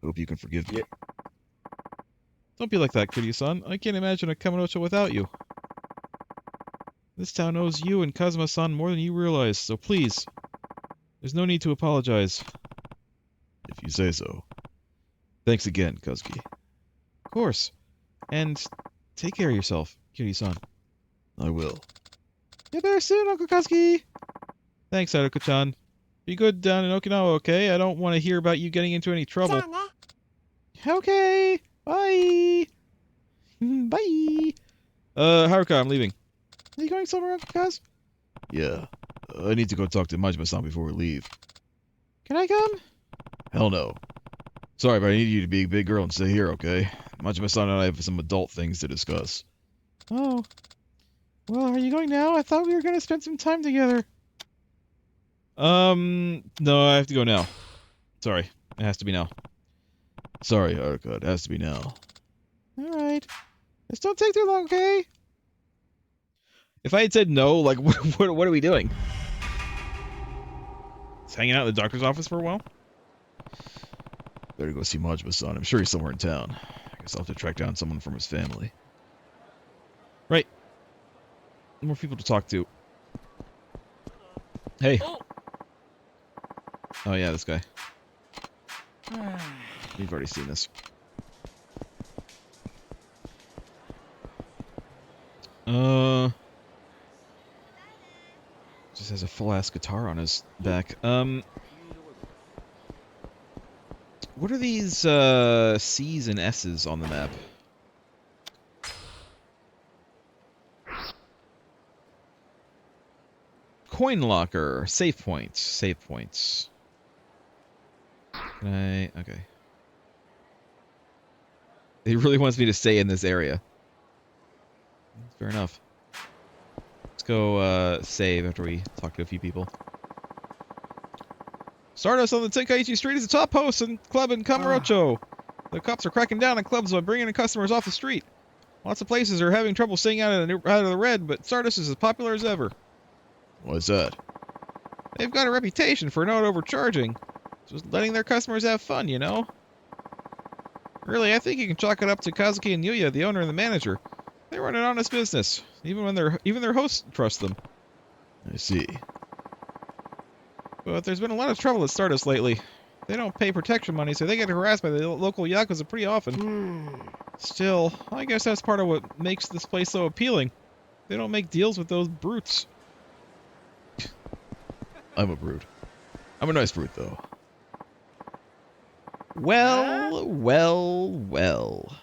Hope you can forgive me. Yeah. Don't be like that, Kiryu-san. I can't imagine a Kamurocho without you. This town owes you and Kazuma-san more than you realize, so please. There's no need to apologize. If you say so. Thanks again, Kazuki. Of course. And take care of yourself, Kiryu-san. I will. Get better soon, Uncle Kazuki! Thanks, Haruka-chan. Be good down in Okinawa, okay? I don't want to hear about you getting into any trouble. Okay! Bye! Bye! Haruka, I'm leaving. Are you going somewhere, Uncle Kaz? Yeah. I need to go talk to Majima-san before we leave. Can I come? Hell no. Sorry, but I need you to be a big girl and stay here, okay? Majima-san and I have some adult things to discuss. Oh. Well, are you going now? I thought we were going to spend some time together. No, I have to go now. Sorry. It has to be now. Sorry, Haruka. It has to be now. Alright. Just don't take too long, okay? If I had said no, like, what are we doing? Just hanging out in the doctor's office for a while? Better go see Majima-san. I'm sure he's somewhere in town. I guess I'll have to track down someone from his family. Right. More people to talk to. Hey. Oh yeah, this guy. You've already seen this. Just has a full-ass guitar on his back. What are these C's and S's on the map? Coin locker, save points, save points. Can I? Okay. He really wants me to stay in this area. Fair enough. Let's go save after we talk to a few people. Stardust on the Tenkaichi Street is a top host and club in Kamurocho. The cops are cracking down on clubs by bringing in customers off the street. Lots of places are having trouble staying out of the red, but Stardust is as popular as ever. What's that? They've got a reputation for not overcharging. Just letting their customers have fun, you know? Really, I think you can chalk it up to Kazuki and Yuya, the owner and the manager. They run an honest business, even their hosts trust them. I see. But there's been a lot of trouble at Stardust lately. They don't pay protection money, so they get harassed by the local Yakuza pretty often. Still, I guess that's part of what makes this place so appealing. They don't make deals with those brutes. I'm a brute. I'm a nice brute, though. Well, well, well.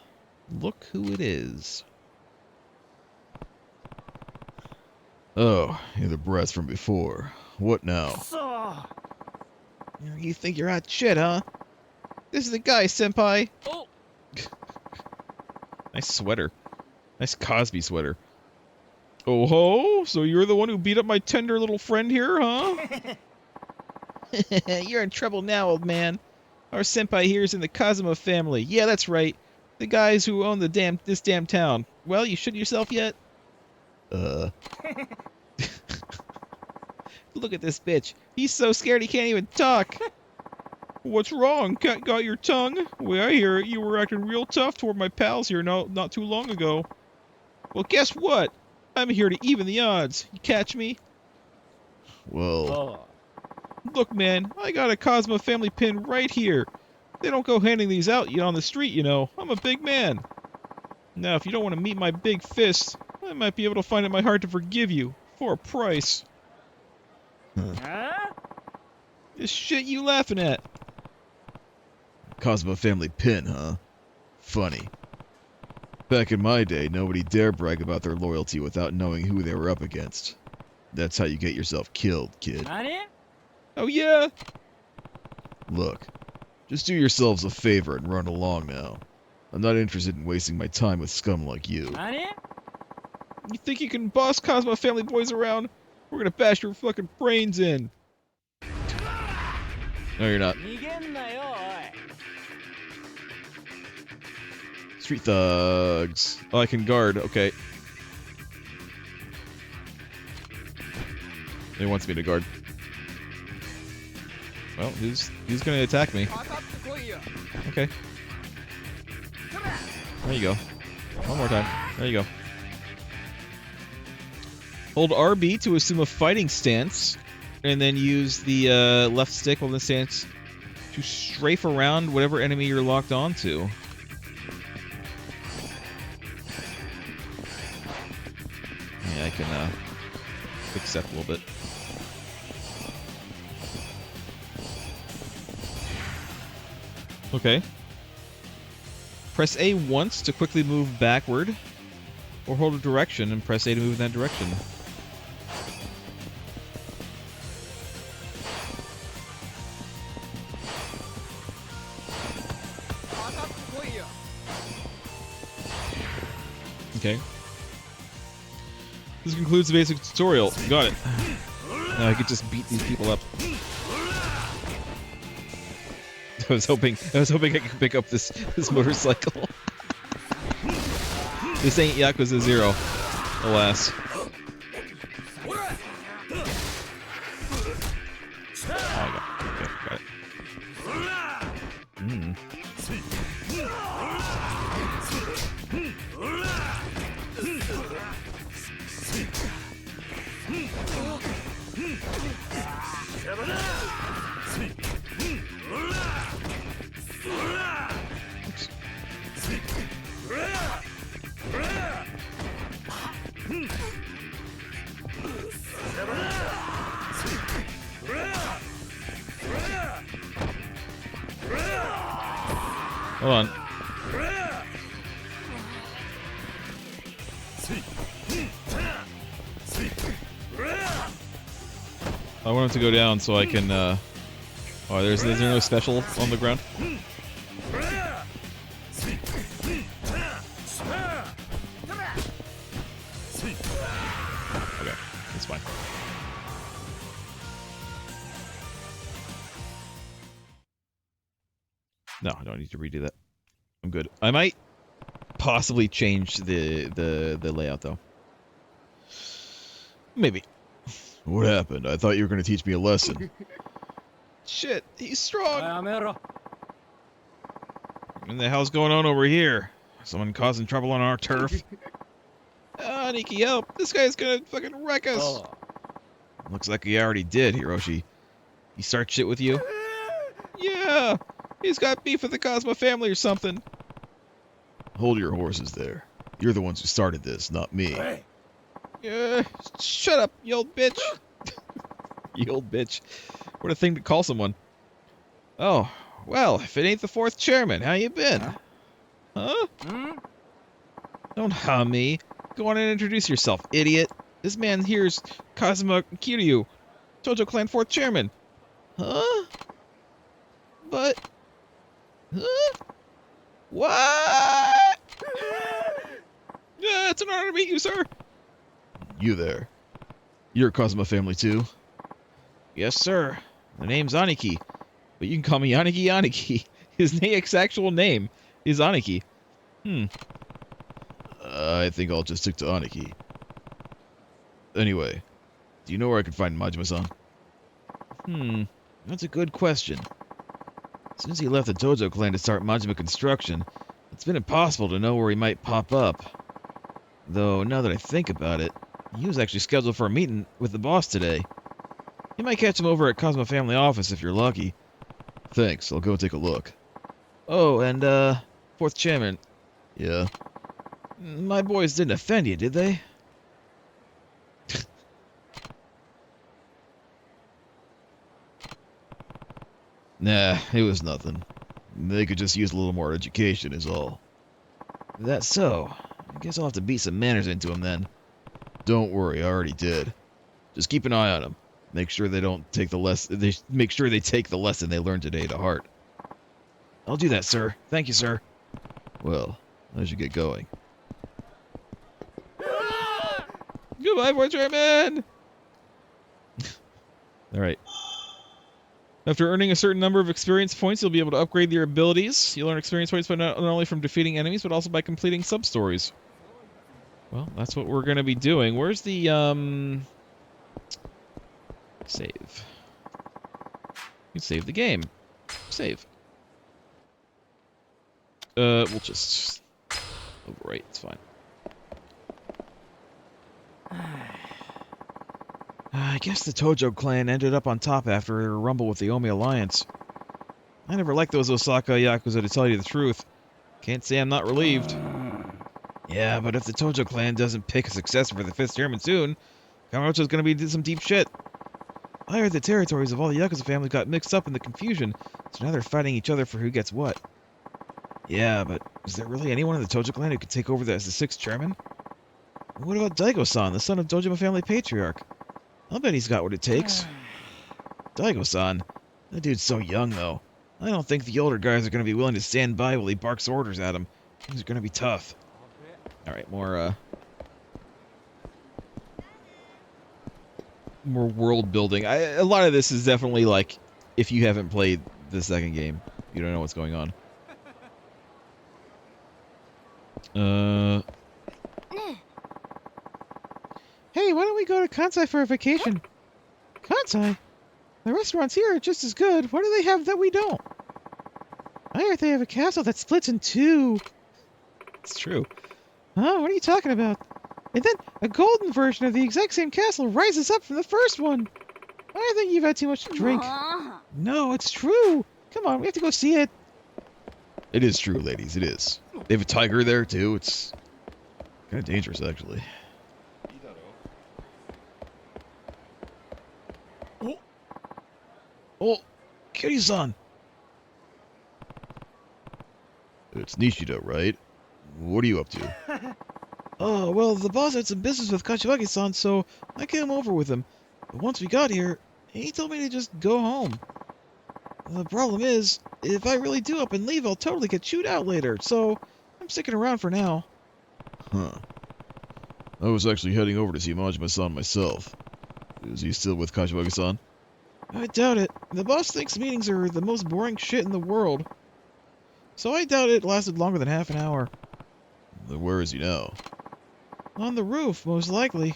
Look who it is. Oh, you're the breath from before. What now? You think you're hot shit, huh? This is the guy, senpai. Oh. Nice sweater. Nice Cosby sweater. Oh ho! So you're the one who beat up my tender little friend here, huh? You're in trouble now, old man. Our senpai here is in the Kazuma family. Yeah, that's right. The guys who own this damn town. Well, you shit yourself yet? Look at this bitch. He's so scared he can't even talk. What's wrong? Got your tongue? Well, I hear you were acting real tough toward my pals here not too long ago. Well, guess what? I'm here to even the odds. You catch me? Well... Look, man, I got a Cosmo family pin right here. They don't go handing these out on the street, you know. I'm a big man. Now, if you don't want to meet my big fist, I might be able to find it in my heart to forgive you. For a price. This shit you laughing at? Cosmo family pin, huh? Funny. Back in my day, nobody dare brag about their loyalty without knowing who they were up against. That's how you get yourself killed, kid. Oh yeah? Look, just do yourselves a favor and run along now. I'm not interested in wasting my time with scum like you. You think you can boss Cosmo family boys around? We're gonna bash your fucking brains in. No, you're not. Street thugs. Oh, I can guard. Okay. He wants me to guard. Well, who's gonna attack me? Okay. There you go. One more time. There you go. Hold RB to assume a fighting stance, and then use the left stick while in the stance to strafe around whatever enemy you're locked onto. Yeah, I can fix that a little bit. Okay. Press A once to quickly move backward, or hold a direction and press A to move in that direction. Okay. This concludes the basic tutorial. Got it. Now I could just beat these people up. I was hoping I could pick up this motorcycle. This ain't Yakuza 0, alas. Oh, I got it. Hmm. Hold on. I want him to go down so I can Oh, is there no special on the ground? Okay, that's fine. No, I don't need to redo that. I'm good. I might possibly change the layout though. Maybe. What happened? I thought you were going to teach me a lesson. Shit, he's strong. What the hell's going on over here? Someone causing trouble on our turf? Nikki, help! This guy's gonna fucking wreck us! Looks like he already did, Hiroshi. He start shit with you? Yeah! He's got beef with the Cosmo family or something. Hold your horses there. You're the ones who started this, not me. Shut up, you old bitch! You old bitch. What a thing to call someone. Oh, well, if it ain't the fourth chairman, how you been? Huh? Don't hum me. Go on and introduce yourself, idiot. This man here's Kazuma Kiryu, Tojo Clan fourth chairman. Huh? But... Huh? What? Yeah, it's an honor to meet you, sir. You there. You're Kazuma family too? Yes, sir. The name's Aniki, but you can call me Aniki. His actual name is Aniki. I think I'll just stick to Aniki. Anyway, do you know where I can find Majima-san? That's a good question. Since he left the Tojo clan to start Majima construction, it's been impossible to know where he might pop up. Though, now that I think about it, he was actually scheduled for a meeting with the boss today. You might catch him over at Cosmo Family Office if you're lucky. Thanks, I'll go take a look. Oh, and, fourth chairman. Yeah? My boys didn't offend you, did they? Nah, it was nothing. They could just use a little more education is all. That's so. I guess I'll have to beat some manners into him then. Don't worry, I already did. Just keep an eye on them. Make sure they don't take the lesson. Make sure they take the lesson they learned today to heart. I'll do that, sir. Thank you, sir. Well, I should get going. Goodbye, fourth chairman. All right. After earning a certain number of experience points, you'll be able to upgrade your abilities. You'll earn experience points not only from defeating enemies, but also by completing sub-stories. Well, that's what we're going to be doing. Where's the, save. You can save the game. Save. We'll just overwrite. It's fine. I guess the Tojo clan ended up on top after a rumble with the Omi Alliance. I never liked those Osaka Yakuza, to tell you the truth. Can't say I'm not relieved. Yeah, but if the Tojo clan doesn't pick a successor for the 5th chairman soon, Kamurocho's gonna be some deep shit. I heard the territories of all the Yakuza families got mixed up in the confusion, so now they're fighting each other for who gets what. Yeah, but is there really anyone in the Tojo clan who could take over as the 6th chairman? What about Daigo-san, the son of Dojima family patriarch? I'll bet he's got what it takes. Daigo-san? That dude's so young, though. I don't think the older guys are going to be willing to stand by while he barks orders at him. Things are going to be tough. Alright, more world building. A lot of this is definitely, like, if you haven't played the second game, you don't know what's going on. Hey, why don't we go to Kansai for a vacation? Kansai? The restaurants here are just as good. What do they have that we don't? I heard they have a castle that splits in two. It's true. Huh? What are you talking about? And then a golden version of the exact same castle rises up from the first one. I think you've had too much to drink. No, it's true. Come on, we have to go see it. It is true, ladies, it is. They have a tiger there, too. It's kind of dangerous, actually. Oh, Kiryu-san. It's Nishida, right? What are you up to? Oh, well, the boss had some business with Kashiwagi-san, so I came over with him. But once we got here, he told me to just go home. The problem is, if I really do up and leave, I'll totally get chewed out later, so I'm sticking around for now. Huh. I was actually heading over to see Majima-san myself. Is he still with Kashiwagi-san? I doubt it. The boss thinks meetings are the most boring shit in the world. So I doubt it lasted longer than half an hour. Then where is he now? On the roof, most likely.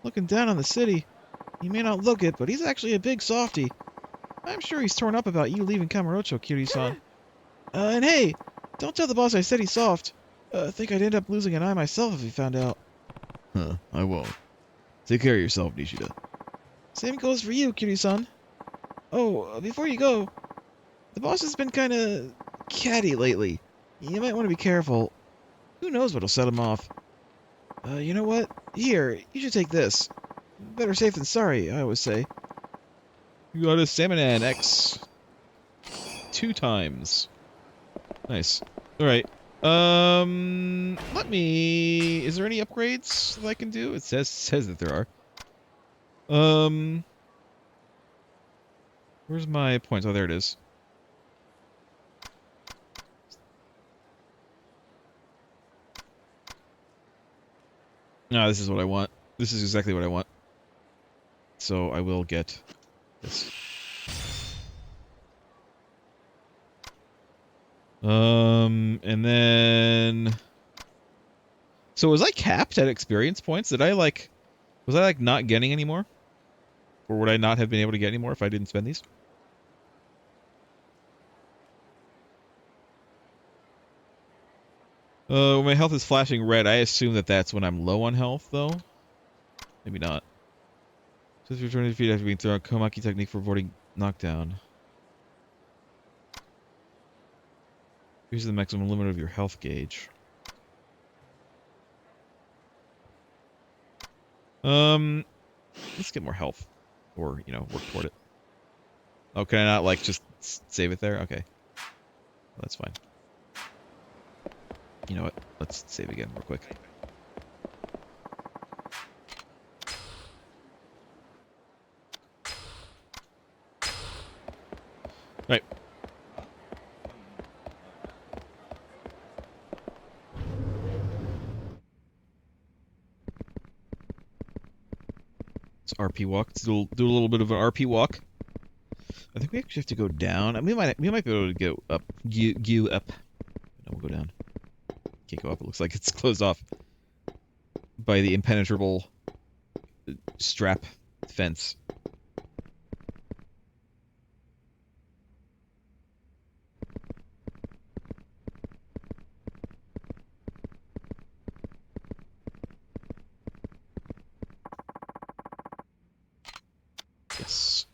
Looking down on the city. He may not look it, but he's actually a big softy. I'm sure he's torn up about you leaving Kamurocho, Kiryu-san. And hey, don't tell the boss I said he's soft. I think I'd end up losing an eye myself if he found out. Huh, I won't. Take care of yourself, Nishida. Same goes for you, Kiryu-san. Oh, before you go, the boss has been kinda catty lately. You might want to be careful. Who knows what'll set him off. You know what? Here, you should take this. Better safe than sorry, I always say. You got a Salmon X 2 times. Nice. Alright. Let me... Is there any upgrades that I can do? It says that there are. Where's my points? Oh, there it is. No, this is what I want. This is exactly what I want. So I will get this. And then... So was I capped at experience points? Did I, like... Was I, like, not getting any more? Or would I not have been able to get any more if I didn't spend these? When my health is flashing red, I assume that that's when I'm low on health, though? Maybe not. Just return to defeat after being thrown. Komaki technique for avoiding knockdown. Here's the maximum limit of your health gauge. Let's get more health. Or, you know, work toward it. Oh, can I not, like, just save it there? Okay. That's fine. You know what? Let's save again real quick. Right. Let's RP walk. Let's do a little bit of an RP walk. I think we actually have to go down. I mean, we might be able to go up. Go up. No, we'll go down. Can't go up. It looks like it's closed off by the impenetrable strap fence. Yes.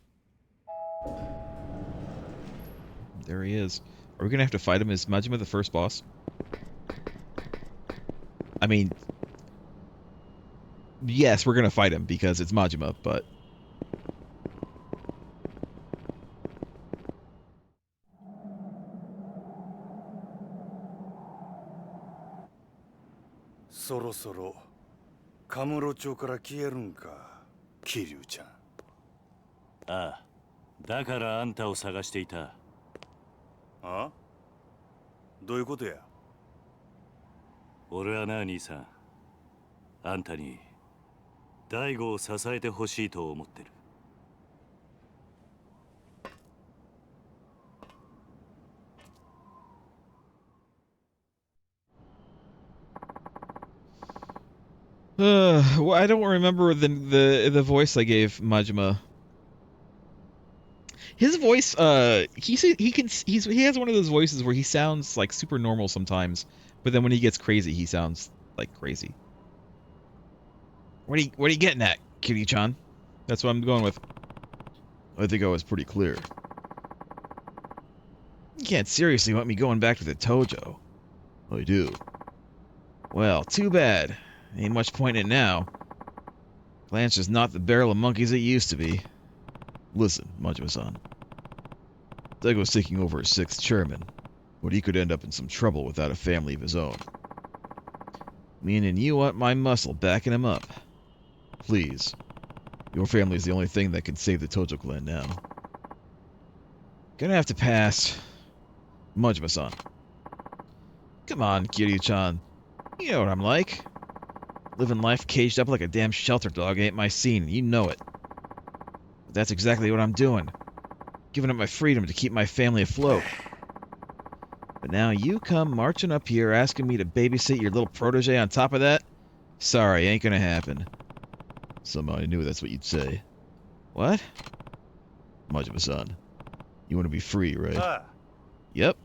There he is. Are we gonna have to fight him? Is Majima the first boss? I mean, yes, we're gonna fight him because it's Majima, but... Sorosoro, Kamurochoから消えるんか、桐生ちゃん。ああ、だからあんたを探していた。あ？どういうことや？俺はな、兄さん。あんたに大悟を支えてほしいと思ってる。Well, I don't remember the voice I gave Majima. His voice, he has one of those voices where he sounds like super normal sometimes, but then when he gets crazy, he sounds like crazy. What are you getting at, Kitty-chan? That's what I'm going with. I think I was pretty clear. You can't seriously want me going back to the Tojo. I do. Well, too bad. Ain't much point in it now. Plan's just not the barrel of monkeys it used to be. Listen, Majima-san. Daigo's taking over as 6th chairman, but he could end up in some trouble without a family of his own. Meaning you want my muscle backing him up. Please. Your family is the only thing that can save the Tojo clan now. Gonna have to pass. Majima-san. Come on, Kiryu-chan. You know what I'm like. Living life caged up like a damn shelter dog ain't my scene, you know it. But that's exactly what I'm doing. Giving up my freedom to keep my family afloat. But now you come marching up here asking me to babysit your little protege on top of that? Sorry, ain't gonna happen. Somehow I knew that's what you'd say. What? Majima-san, you want to be free, right? Yep.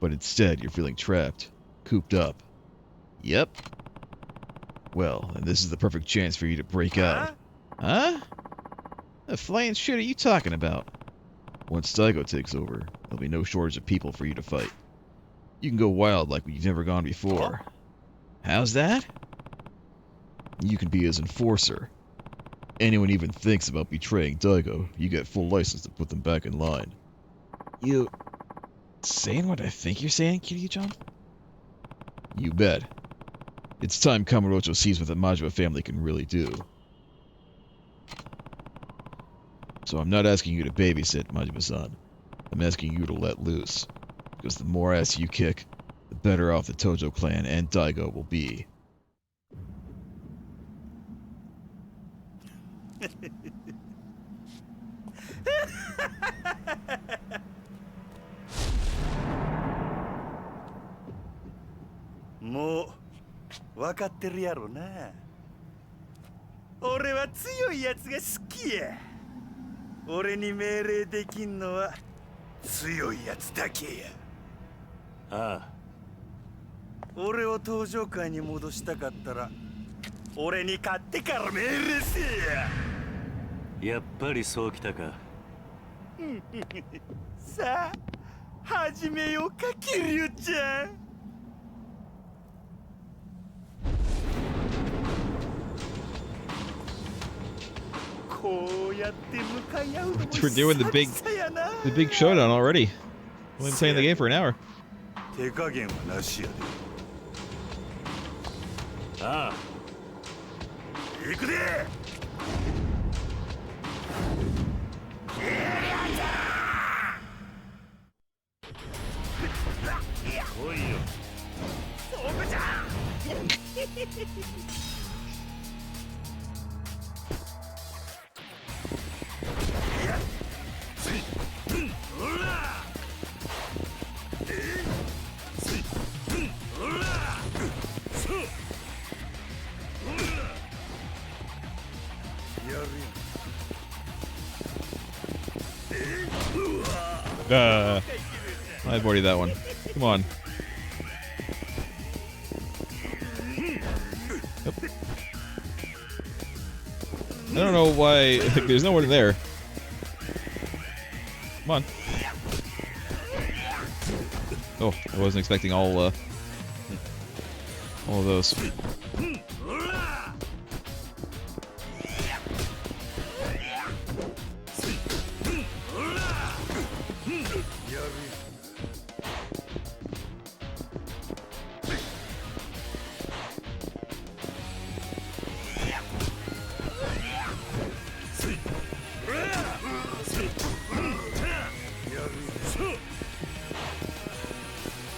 But instead, you're feeling trapped. Cooped up. Yep. Well, and this is the perfect chance for you to break out. Huh? The flying shit are you talking about? Once Daigo takes over, there'll be no shortage of people for you to fight. You can go wild like you've never gone before. How's that? You can be his enforcer. Anyone even thinks about betraying Daigo, you get full license to put them back in line. You... saying what I think you're saying, Kiryu-chan? You bet. It's time Kamurocho sees what the Majima family can really do. So I'm not asking you to babysit, Majima-san. I'm asking you to let loose. Because the more ass you kick, the better off the Tojo clan and Daigo will be. Mo, わかってるやろな。俺は強いやつが好きや。俺に命令できんのは強いやつだけや。ああ。俺を登場界に戻したかったら、俺に勝ってから命令せえや。やっぱりそうきたか。さあ、始めようか、キリュウちゃん。We're doing the big showdown already. We've been playing the game for an hour. Ah. I've already that one. Come on. Yep. I don't know why. There's no one there. Come on. Oh, I wasn't expecting all of those.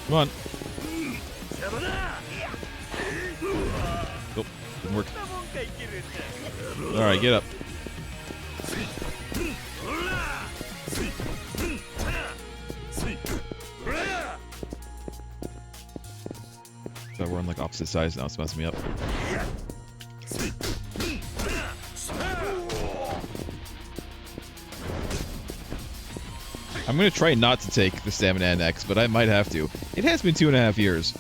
Come on. Oh, didn't work. Alright, get up. So we're on like opposite sides now, it's messing me up. I'm gonna try not to take the stamina and X, but I might have to. It has been 2.5 years.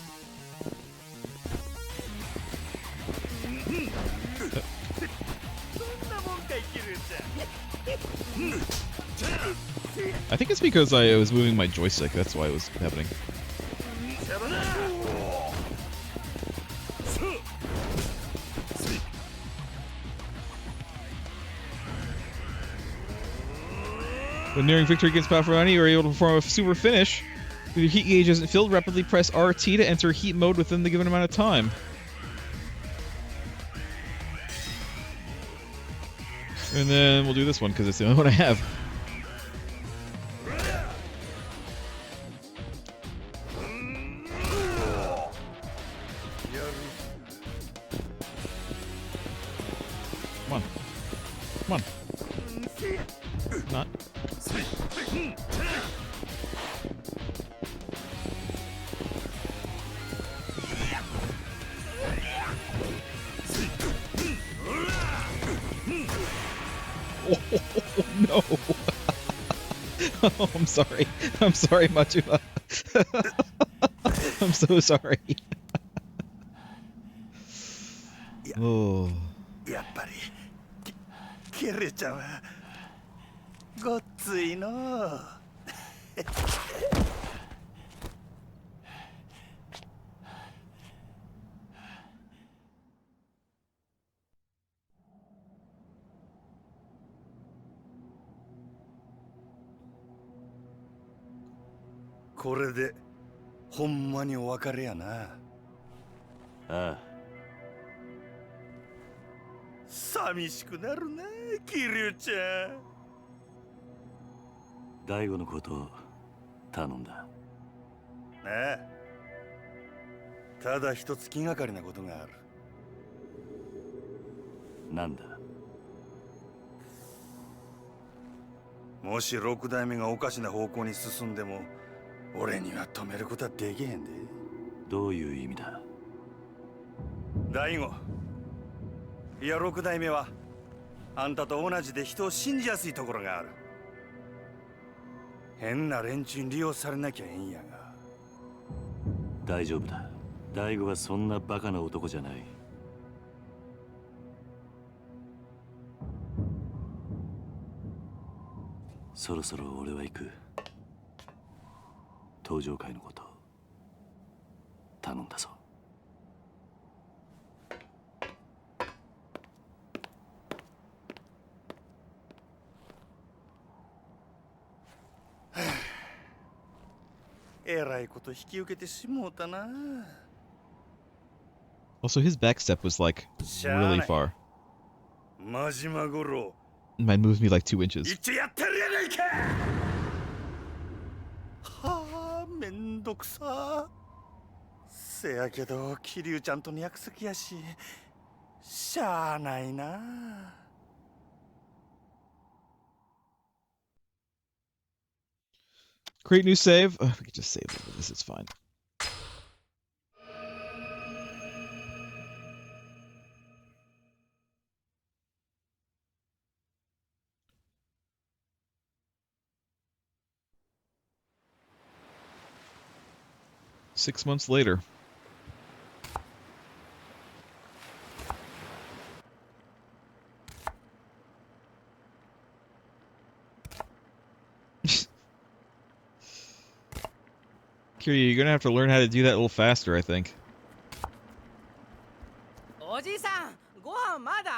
I think it's because I was moving my joystick, that's why it was happening. When nearing victory against Pafarani, you are able to perform a super finish. If your heat gauge isn't filled, rapidly press RT to enter heat mode within the given amount of time. And then we'll do this one because it's the only one I have. not. Oh, no. Oh, I'm sorry. I'm sorry, Majima. I'm so sorry. Oh. やっぱりキルちゃんはごっついのう。これでほんまにお別れやな。ああ。寂しくなるな、キリュウちゃん。大悟のことを頼んだ。なあ、ただ一つ気がかりなことがある。なんだ。もし六代目がおかしな方向に進んでも俺には止めることはできへんで。どういう意味だ。大悟、いや六代目はあんたと同じで人を信じやすいところがある。変な連中に利用されなきゃええんやが。大丈夫だ。大悟はそんなバカな男じゃない。そろそろ俺は行く。登場会のこと頼んだぞ。えらいこと引き受けてしもうたな。 Also, his backstep was like really far. 真島五郎、 Mine moves me like 2 inches. 一応やってるやないか。はあ、めんどくさ。せやけど桐生ちゃんとの約束やし、しゃあないな。Create new save. We can just save over this. It's fine. Six months later. Kiryu, you're gonna have to learn how to do that a little faster, I think. おじさん、ご飯まだ？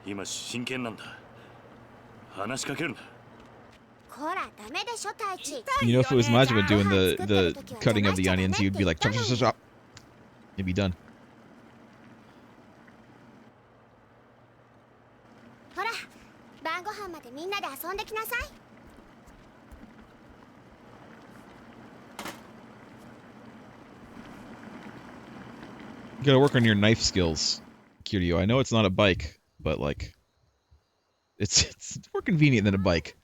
今真剣なんだ。話しかけるな。こら、ダメでしょ、太一。 You know, if it was Majima doing the cutting of the onions, he would be like, chop, chop, chop, chop. It'd be done. ほら、晩ご飯までみんなで遊んできなさい。You gotta work on your knife skills, Kiryu. I know it's not a bike, but like, it's more convenient than a bike.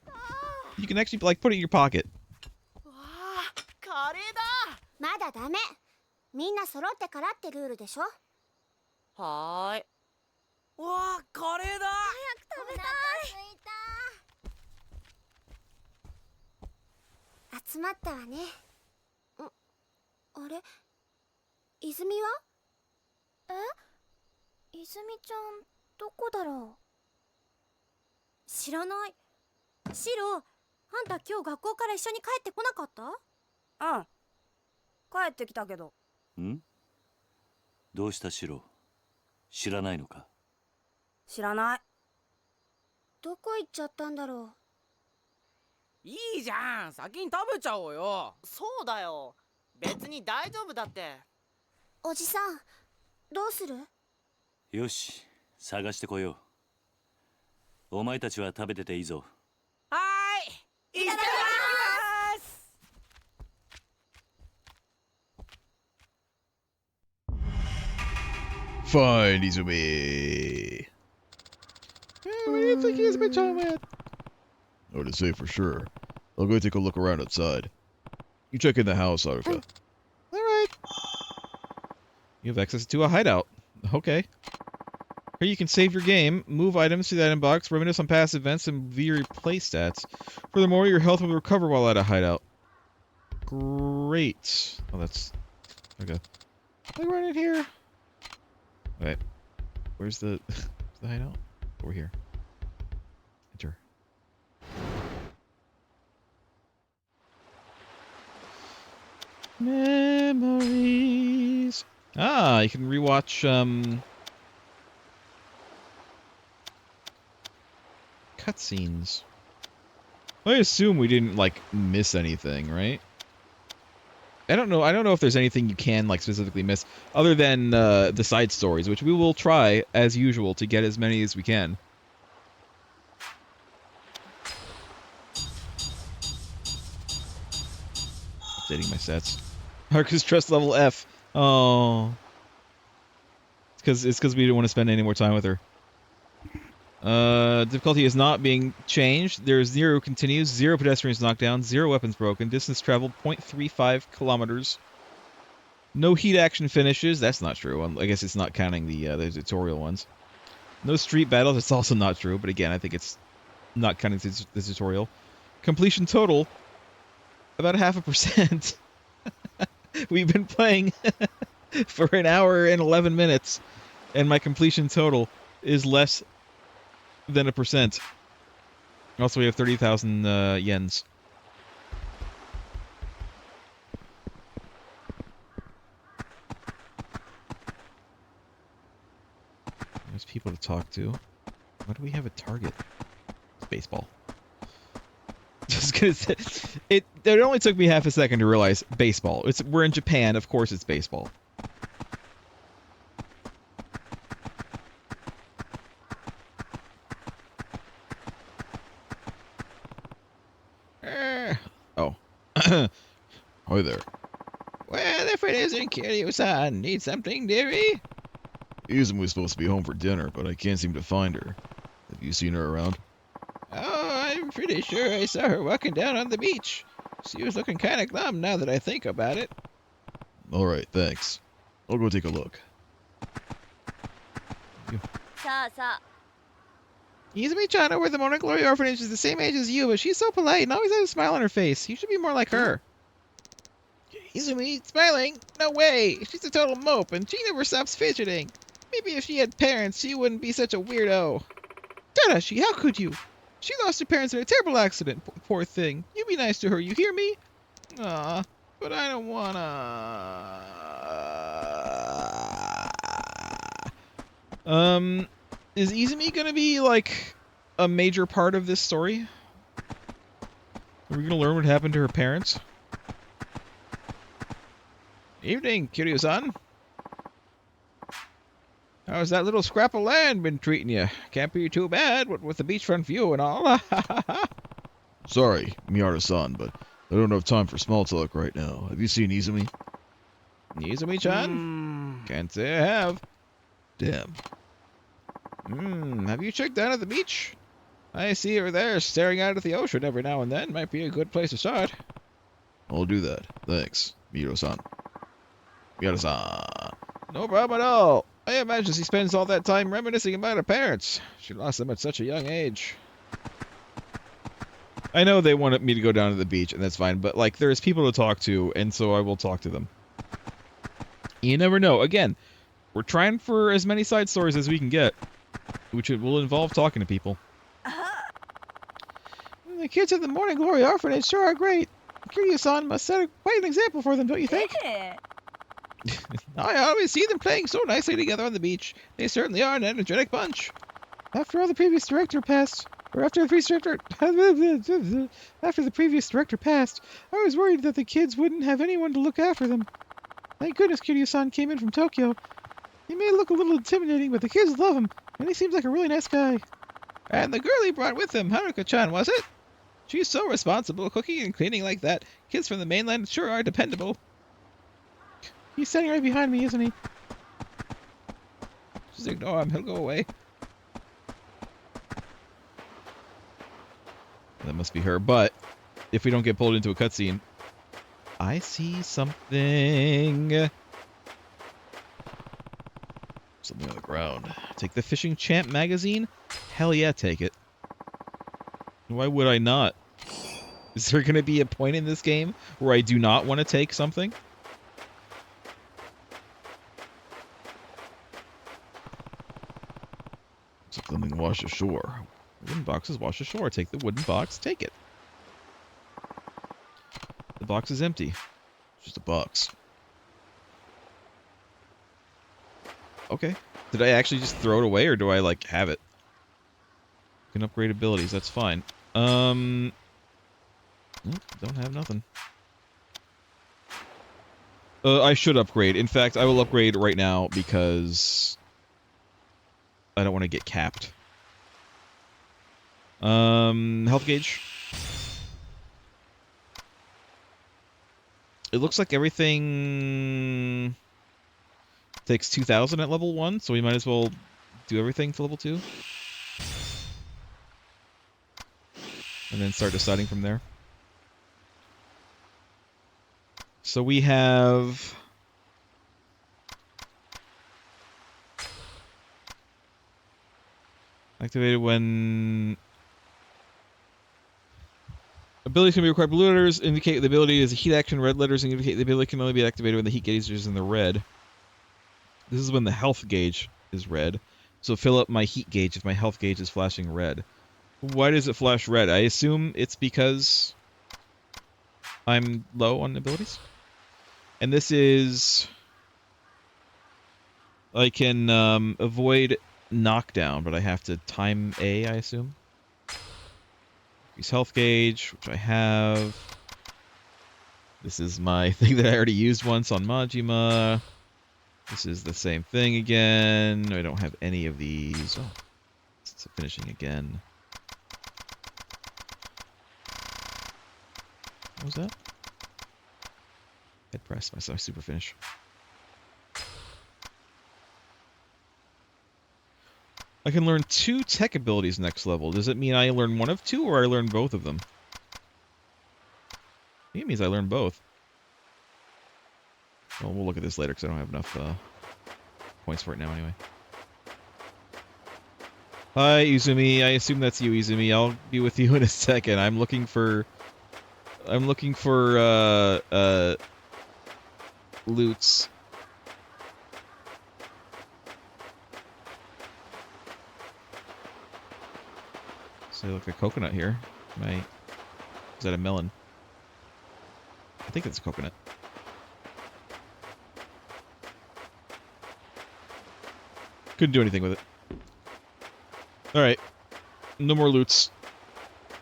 You can actually like put it in your pocket. わあ、カレーだ。まだダメ。みんな揃ってからってルールでしょ。はーい。わあ、カレーだ。早く食べたい。集まったわね。あれ、泉は？泉ちゃん、どこだろう。知らない。シロ、あんた今日学校から一緒に帰ってこなかった？うん。帰ってきたけど。ん？どうしたシロ？知らないのか？知らない。どこ行っちゃったんだろう。いいじゃん、先に食べちゃおうよ。そうだよ。別に大丈夫だって。おじさん、どうする？よし、探してこよう。お前たちは食べてていいぞ。はーい、いただきます。 Fine, Izumi. I think he's been talking about. Oh, to say for sure. I'll go take a look around outside. You check in the house, Haruka. Alright. You have access to a hideout. Okay. Here you can save your game, move items to the item box, reminisce on past events, and view your play stats. Furthermore, your health will recover while at a hideout. Great. Oh, that's... Okay. Can I run in here? Wait. Where's the hideout? Over here. Enter. Memories. Ah, you can rewatch, cutscenes. I assume we didn't, like, miss anything, right? I don't know if there's anything you can, like, specifically miss, other than, the side stories, which we will try, as usual, to get as many as we can. Updating my sets. Haruka's trust level F. Oh. It's because we didn't want to spend any more time with her. Difficulty is not being changed. There's 0 continues, 0 pedestrians knocked down, 0 weapons broken, distance traveled 0.35 kilometers. No heat action finishes. That's not true. I guess it's not counting the tutorial ones. No street battles. That's also not true. But again, I think it's not counting the tutorial. Completion total, about 0.5%. We've been playing for an hour and 11 minutes, and my completion total is less than 1%. Also, we have 30,000 yens. There's people to talk to. Why do we have a target? It's baseball. Just gonna say, it only took me half a second to realize baseball. We're in Japan, of course it's baseball. Oh. Hi there. Well, if it isn't Kiryu-san, need something, dearie? Izumi was supposed to be home for dinner, but I can't seem to find her. Have you seen her around? Oh, I'm pretty sure I saw her walking down on the beach. She was looking kind of glum now that I think about it. Alright, thanks. I'll go take a look. Izumi-chan over at the Morning Glory Orphanage is the same age as you, but she's so polite and always has a smile on her face. You should be more like her. Izumi, smiling? No way! She's a total mope, and she never stops fidgeting. Maybe if she had parents, she wouldn't be such a weirdo. Tadashi, how could you? She lost her parents in a terrible accident, poor thing. You be nice to her, you hear me? Aw, but I don't wanna... Is Izumi gonna be, like, a major part of this story? Are we gonna learn what happened to her parents? Evening, Kiryu-san. How's that little scrap of land been treating you? Can't be too bad, what with the beachfront view and all. Sorry, Miyara-san, but I don't have time for small talk right now. Have you seen Izumi? Izumi-chan? Can't say I have. Damn. Have you checked down at the beach? I see her there staring out at the ocean every now and then. Might be a good place to start. I'll do that. Thanks, Miyara-san. Miyara-san. No problem at all. I imagine she spends all that time reminiscing about her parents. She lost them at such a young age. I know they wanted me to go down to the beach, and that's fine, but, like, there's people to talk to, and so I will talk to them. You never know. Again, we're trying for as many side stories as we can get, which will involve talking to people. The kids at the Morning Glory Orphanage sure are great. Kiryu-san must set quite an example for them, don't you think? I always see them playing so nicely together on the beach. They certainly are an energetic bunch. After the previous director passed, I was worried that the kids wouldn't have anyone to look after them. Thank goodness Kiryu-san came in from Tokyo. He may look a little intimidating, but the kids love him, and he seems like a really nice guy. And the girl he brought with him, Haruka-chan, was it? She's so responsible, cooking and cleaning like that. Kids from the mainland sure are dependable. He's standing right behind me, isn't he? Just ignore him, he'll go away. That must be her. But if we don't get pulled into a cutscene, I see something. Something on the ground. Take the Fishing Champ magazine? Hell yeah, take it. Why would I not? Is there going to be a point in this game where I do not want to take something? It's like something wash ashore. Wooden boxes wash ashore. Take the wooden box. Take it. The box is empty. It's just a box. Okay. Did I actually just throw it away, or do I, like, have it? Can upgrade abilities. That's fine. Nope, don't have nothing. I should upgrade. In fact, I will upgrade right now because I don't want to get capped. Health gauge. It looks like everything takes 2,000 at level 1, so we might as well do everything to level 2. And then start deciding from there. So we have... activated when... Abilities can be required. Blue letters indicate the ability is a heat action. Red letters indicate the ability can only be activated when the heat gauge is in the red. This is when the health gauge is red. So fill up my heat gauge if my health gauge is flashing red. Why does it flash red? I assume it's because I'm low on abilities. And this is... I can avoid knockdown, but I have to time A, I assume. Increase health gauge, which I have. This is my thing that I already used once on Majima. This is the same thing again. I don't have any of these. Oh, it's finishing again. What was that? Head press, my super finish. I can learn 2 tech abilities next level. Does it mean I learn one of 2, or I learn both of them? I think it means I learn both. Well, we'll look at this later, because I don't have enough points for it now anyway. Hi, Izumi. I assume that's you, Izumi. I'll be with you in a second. I'm looking for loots. So look, a coconut here. Is that a melon? I think that's a coconut. Couldn't do anything with it. Alright. No more loots.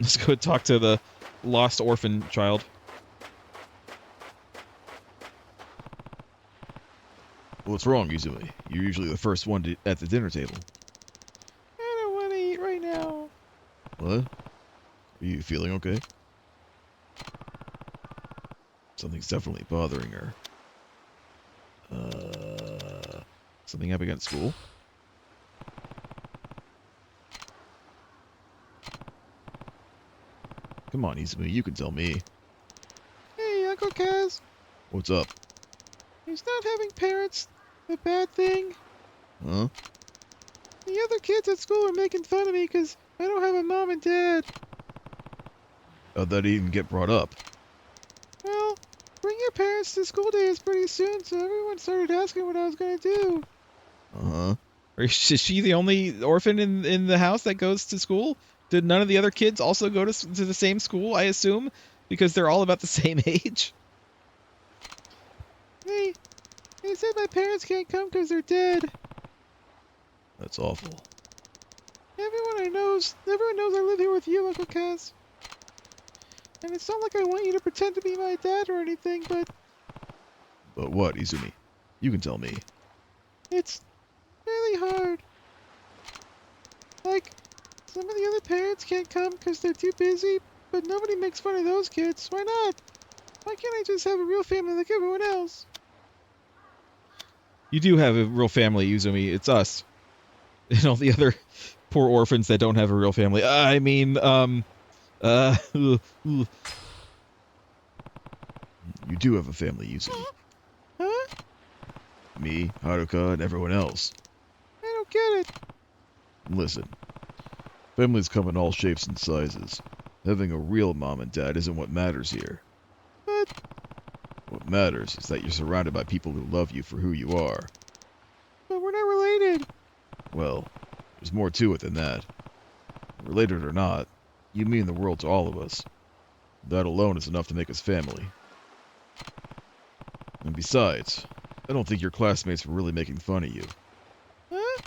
Let's go talk to the lost orphan child. What's wrong, Izumi? You're usually the first one at the dinner table. I don't want to eat right now. What? Are you feeling okay? Something's definitely bothering her. Something happening at school? Come on, Izumi, you can tell me. Hey, Uncle Kaz. What's up? Is not having parents a bad thing? Huh? The other kids at school are making fun of me because I don't have a mom and dad. How'd that even get brought up? Well, bring your parents to school days pretty soon, so everyone started asking what I was going to do. Uh-huh. Is she the only orphan in the house that goes to school? Did none of the other kids also go to the same school, I assume? Because they're all about the same age? They said my parents can't come because they're dead. That's awful. Everyone knows I live here with you, Uncle Kaz. And it's not like I want you to pretend to be my dad or anything, but... But what, Izumi? You can tell me. It's really hard. Like, some of the other parents can't come because they're too busy, but nobody makes fun of those kids. Why not? Why can't I just have a real family like everyone else? You do have a real family, Izumi. It's us. And all the other poor orphans that don't have a real family. I mean, You do have a family, you see. Huh? Me, Haruka, and everyone else. I don't get it. Listen, families come in all shapes and sizes. Having a real mom and dad isn't what matters here. But What matters is that you're surrounded by people who love you for who you are. we're not related. Well, there's more to it than that. Related or not, you mean the world to all of us. That alone is enough to make us family. And besides, I don't think your classmates were really making fun of you. Huh?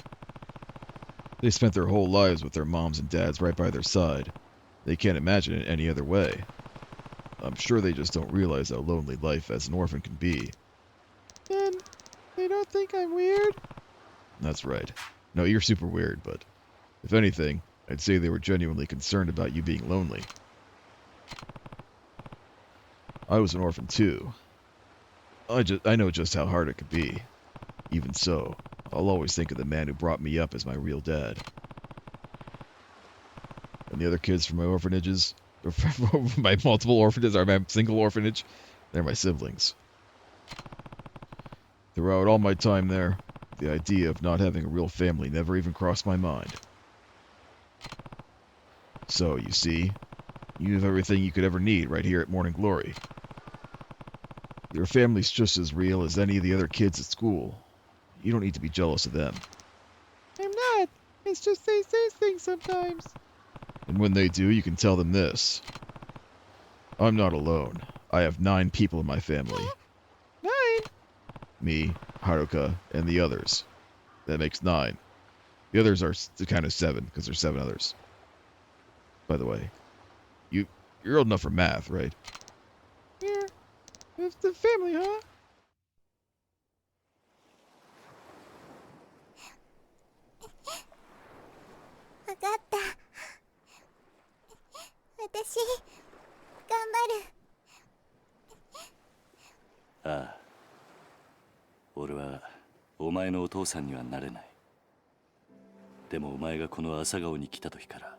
They spent their whole lives with their moms and dads right by their side. They can't imagine it any other way. I'm sure they just don't realize how lonely life as an orphan can be. Then they don't think I'm weird? That's right. No, you're super weird, but if anything, I'd say they were genuinely concerned about you being lonely. I was an orphan too. I know just how hard it could be. Even so, I'll always think of the man who brought me up as my real dad. And the other kids from my orphanages, or my multiple orphanages, or my single orphanage, they're my siblings. Throughout all my time there, the idea of not having a real family never even crossed my mind. So, you see, you have everything you could ever need right here at Morning Glory. Your family's just as real as any of the other kids at school. You don't need to be jealous of them. I'm not. It's just they say things sometimes. And when they do, you can tell them this. I'm not alone. I have 9 people in my family. 9? Me, Haruka, and the others. That makes 9. The others are kind of 7, because there's 7 others. By the way, you're old enough for math, right? Yeah. It's the family, huh? I ああ。俺はお前のお父さんにはなれない。でもお前がこの朝顔に来た時から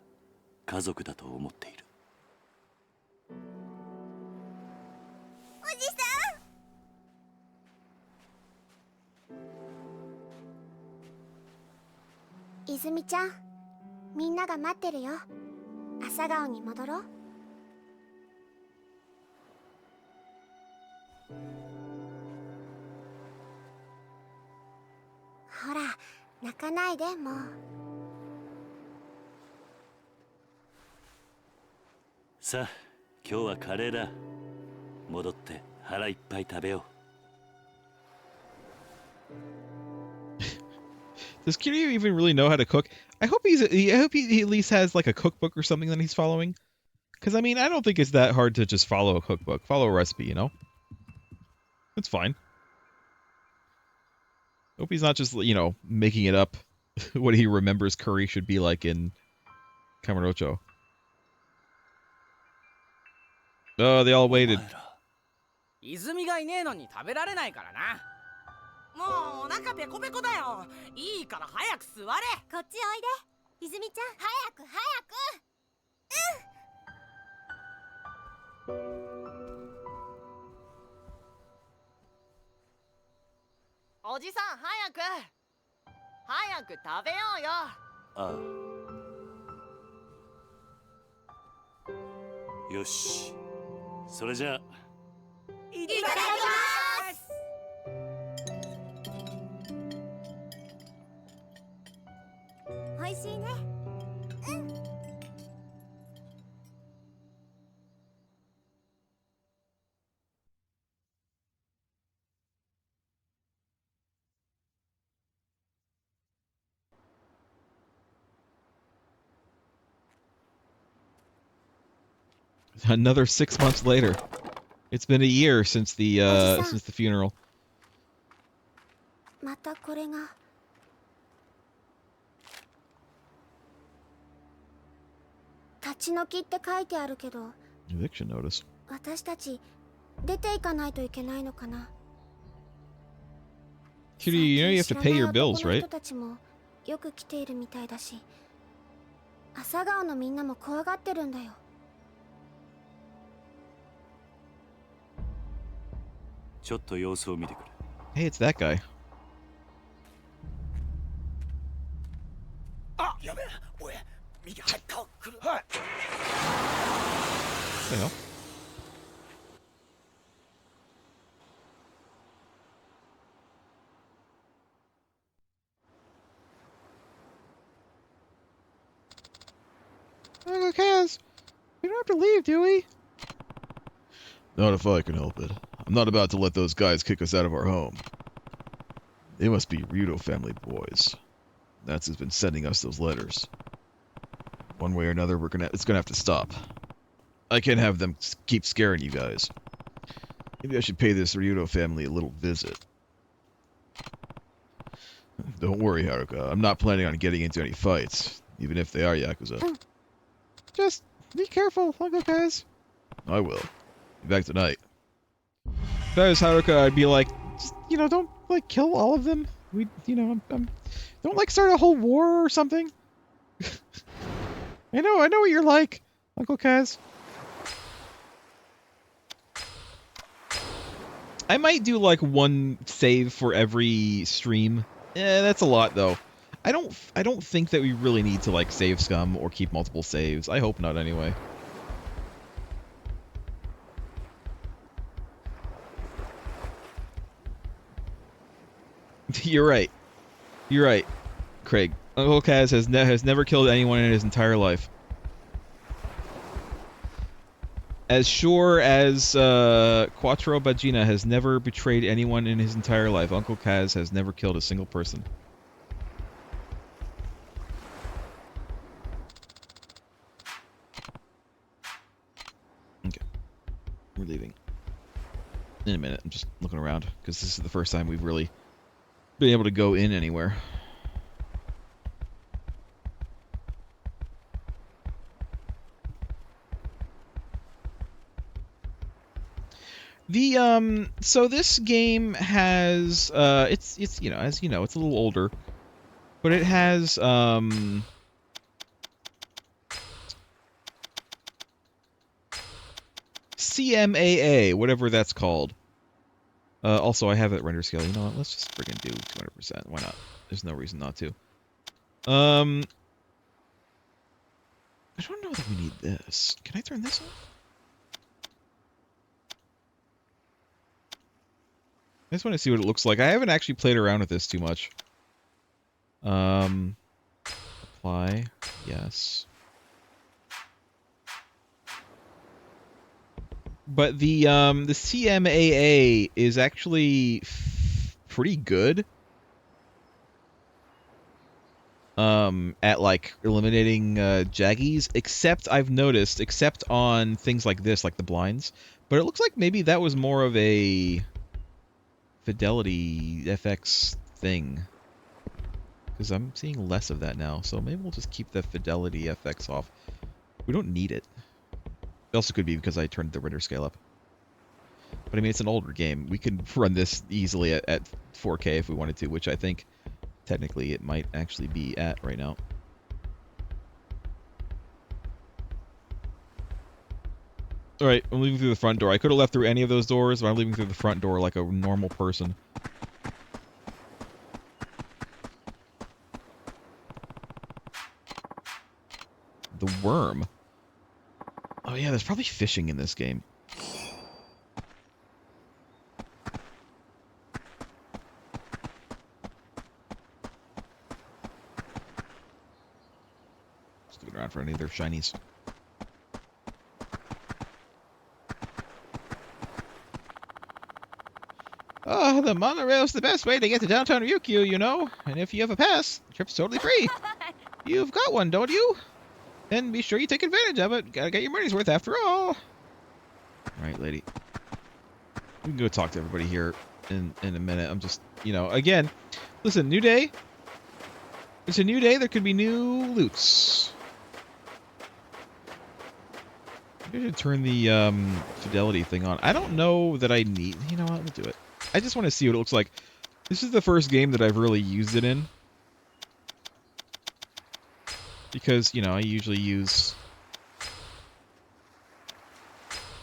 家族だと思っている。おじさん。泉ちゃん、みんなが待ってるよ。朝顔に戻ろう。ほら、泣かないでもう。さあ、今日はカレーだ。戻って腹いっぱい食べよう。Does Kiryu even really know how to cook? I hope he at least has like a cookbook or something that he's following. Because I mean, I don't think it's that hard to just follow a cookbook, follow a recipe, you know? It's fine. Hope he's not just, you know, making it up what he remembers curry should be like in Kamurocho. Oh, they all waited. 泉がいねえのに食べられないからな。もうお腹ペコペコだよ。いいから早く座れ。こっちおいで。泉ちゃん、早く早く。おじさん早く食べようよ。ああ。よし。それじゃあ。いただきます。おいしいね。うん。Another 6 months later. It's been a year since the funeral. またこれが。立ち退きって書いてあるけど。Eviction notice. 私たち出ていかないといけないのかな。Kiryu, you know you have to pay your bills, 人 right? たちもよく来ているみたいだし、朝顔のみんなも怖がってるんだよ。ちょっと様子を見てくる。 Hey, it's that guy. あ、やべえ、おい、右入った来る。はい。 I know. Uncle Kaz, we don't have to leave, do we? Not if I can help it. I'm not about to let those guys kick us out of our home. They must be Ryudo family boys. That's who's been sending us those letters. One way or another, it's gonna have to stop. I can't have them keep scaring you guys. Maybe I should pay this Ryudo family a little visit. Don't worry, Haruka. I'm not planning on getting into any fights, even if they are Yakuza. Just be careful, Uncle Kaz. I will. Be back tonight. If I was Haruka, I'd be like, Just, don't, kill all of them. Don't, start a whole war or something. I know what you're like, Uncle Kaz. I might do like one save for every stream. That's a lot though. I don't think that we really need to like save scum or keep multiple saves. I hope not anyway. You're right. You're right, Craig. Uncle Kaz has never killed anyone in his entire life. As sure as Quattro Bagina has never betrayed anyone in his entire life, Uncle Kaz has never killed a single person. Okay. We're leaving. In a minute. I'm just looking around, because this is the first time we've really been able to go in anywhere. So this game has, it's as you know, it's a little older, but it has, CMAA, whatever that's called. Also, I have it render scale. You know what? Let's just friggin' do 200%. Why not? There's no reason not to. I don't know that we need this. Can I turn this off? I just want to see what it looks like. I haven't actually played around with this too much. Apply. Yes. But the CMAA is actually pretty good. At like eliminating jaggies, except I've noticed, except on things like this, like the blinds. But it looks like maybe that was more of a fidelity FX thing, because I'm seeing less of that now. So maybe we'll just keep the fidelity FX off. We don't need it. It also could be because I turned the render scale up. But I mean, it's an older game. We can run this easily at 4K if we wanted to, which I think technically it might actually be at right now. Alright, I'm leaving through the front door. I could have left through any of those doors, but I'm leaving through the front door like a normal person. The worm. Oh yeah, there's probably fishing in this game. Just looking around for any of their shinies. Oh, the monorail's the best way to get to downtown Ryukyu, you know. And if you have a pass, the trip's totally free. You've got one, don't you? Then be sure you take advantage of it. Gotta get your money's worth after all. Alright, lady. We can go talk to everybody here in a minute. I'm just, again, listen, new day. It's a new day. There could be new loots. Maybe I should turn the fidelity thing on. I don't know that I need... You know what? We'll do it. I just want to see what it looks like. This is the first game that I've really used it in. Because, I usually use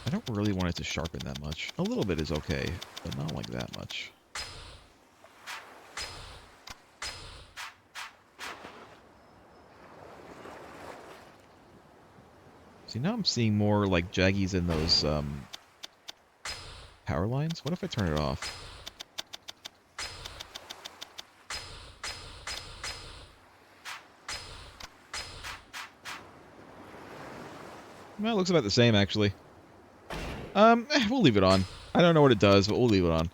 I don't really want it to sharpen that much. A little bit is okay, but not like that much. See, now I'm seeing more like jaggies in those power lines. What if I turn it off? Well, it looks about the same, actually. We'll leave it on. I don't know what it does, but we'll leave it on.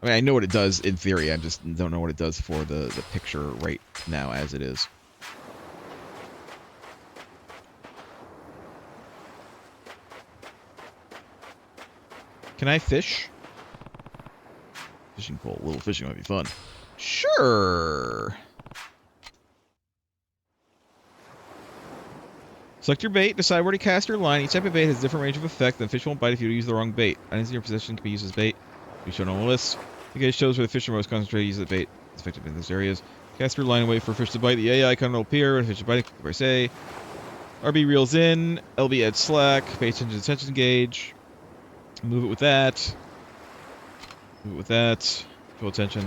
I mean, I know what it does in theory. I just don't know what it does for the picture right now as it is. Can I fish? Fishing pole. A little fishing might be fun. Sure. Select your bait, decide where to cast your line. Each type of bait has a different range of effect, then fish won't bite if you use the wrong bait. Items in your possession can be used as bait. Be shown on the list. The gauge shows where the fish are most concentrated. Use the bait. It's effective in those areas. Cast your line and wait for a fish to bite. The AI icon will appear when fish are biting. Press A. RB reels in. LB adds slack. Pay attention to the tension gauge. Move it with that. Move it with that. Full attention.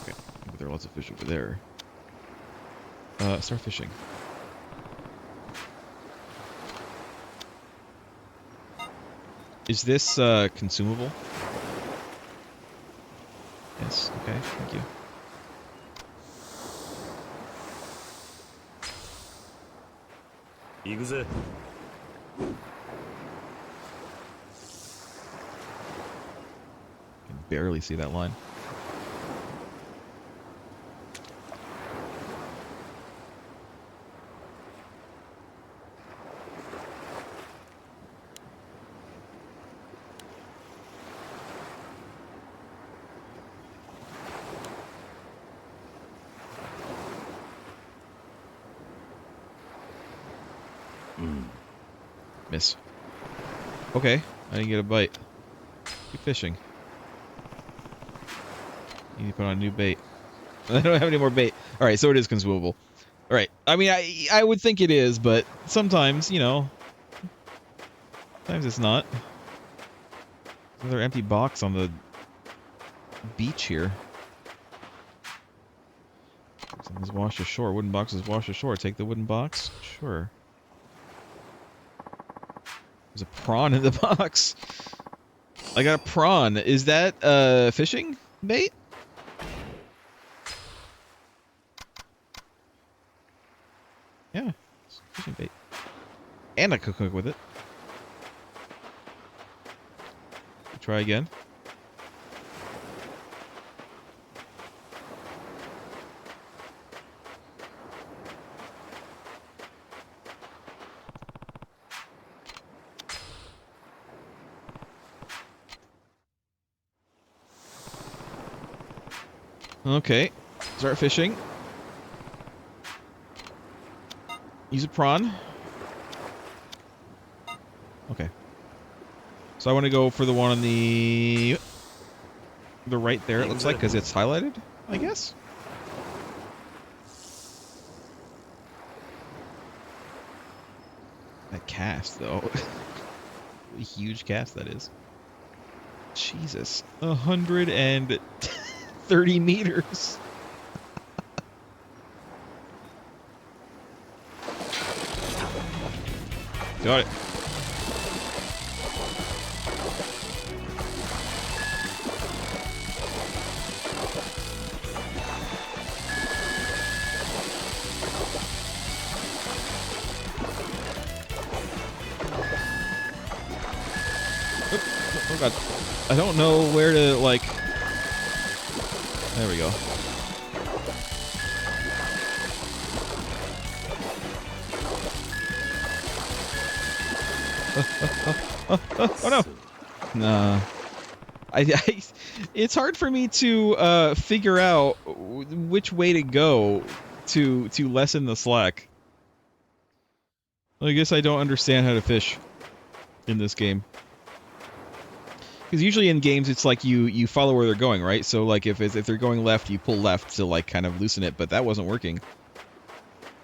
Okay. But there are lots of fish over there. Start fishing. Is this consumable? Yes. Okay. Thank you. Yakuza. Can barely see that line. Miss. Okay, I didn't get a bite. Keep fishing. You need to put on a new bait. I don't have any more bait. Alright, so it is consumable. Alright, I mean, I would think it is, but sometimes, you know, sometimes it's not. Another empty box on the beach here. Something's washed ashore. Wooden box is washed ashore. Take the wooden box? Sure. There's a prawn in the box. I got a prawn. Is that fishing bait? Yeah, it's fishing bait. And I could cook with it. Try again. Okay, start fishing. Use a prawn. Okay. So I want to go for the one on the right there, it looks like, because it's highlighted, I guess? That cast, though. What a huge cast that is. Jesus. 130 meters. Got it. Oh god. I don't know where to, like... There we go. Oh no! Nah. It's hard for me to figure out which way to go to lessen the slack. I guess I don't understand how to fish in this game. Because usually in games it's like you follow where they're going, right? So like if they're going left, you pull left to like kind of loosen it, but that wasn't working.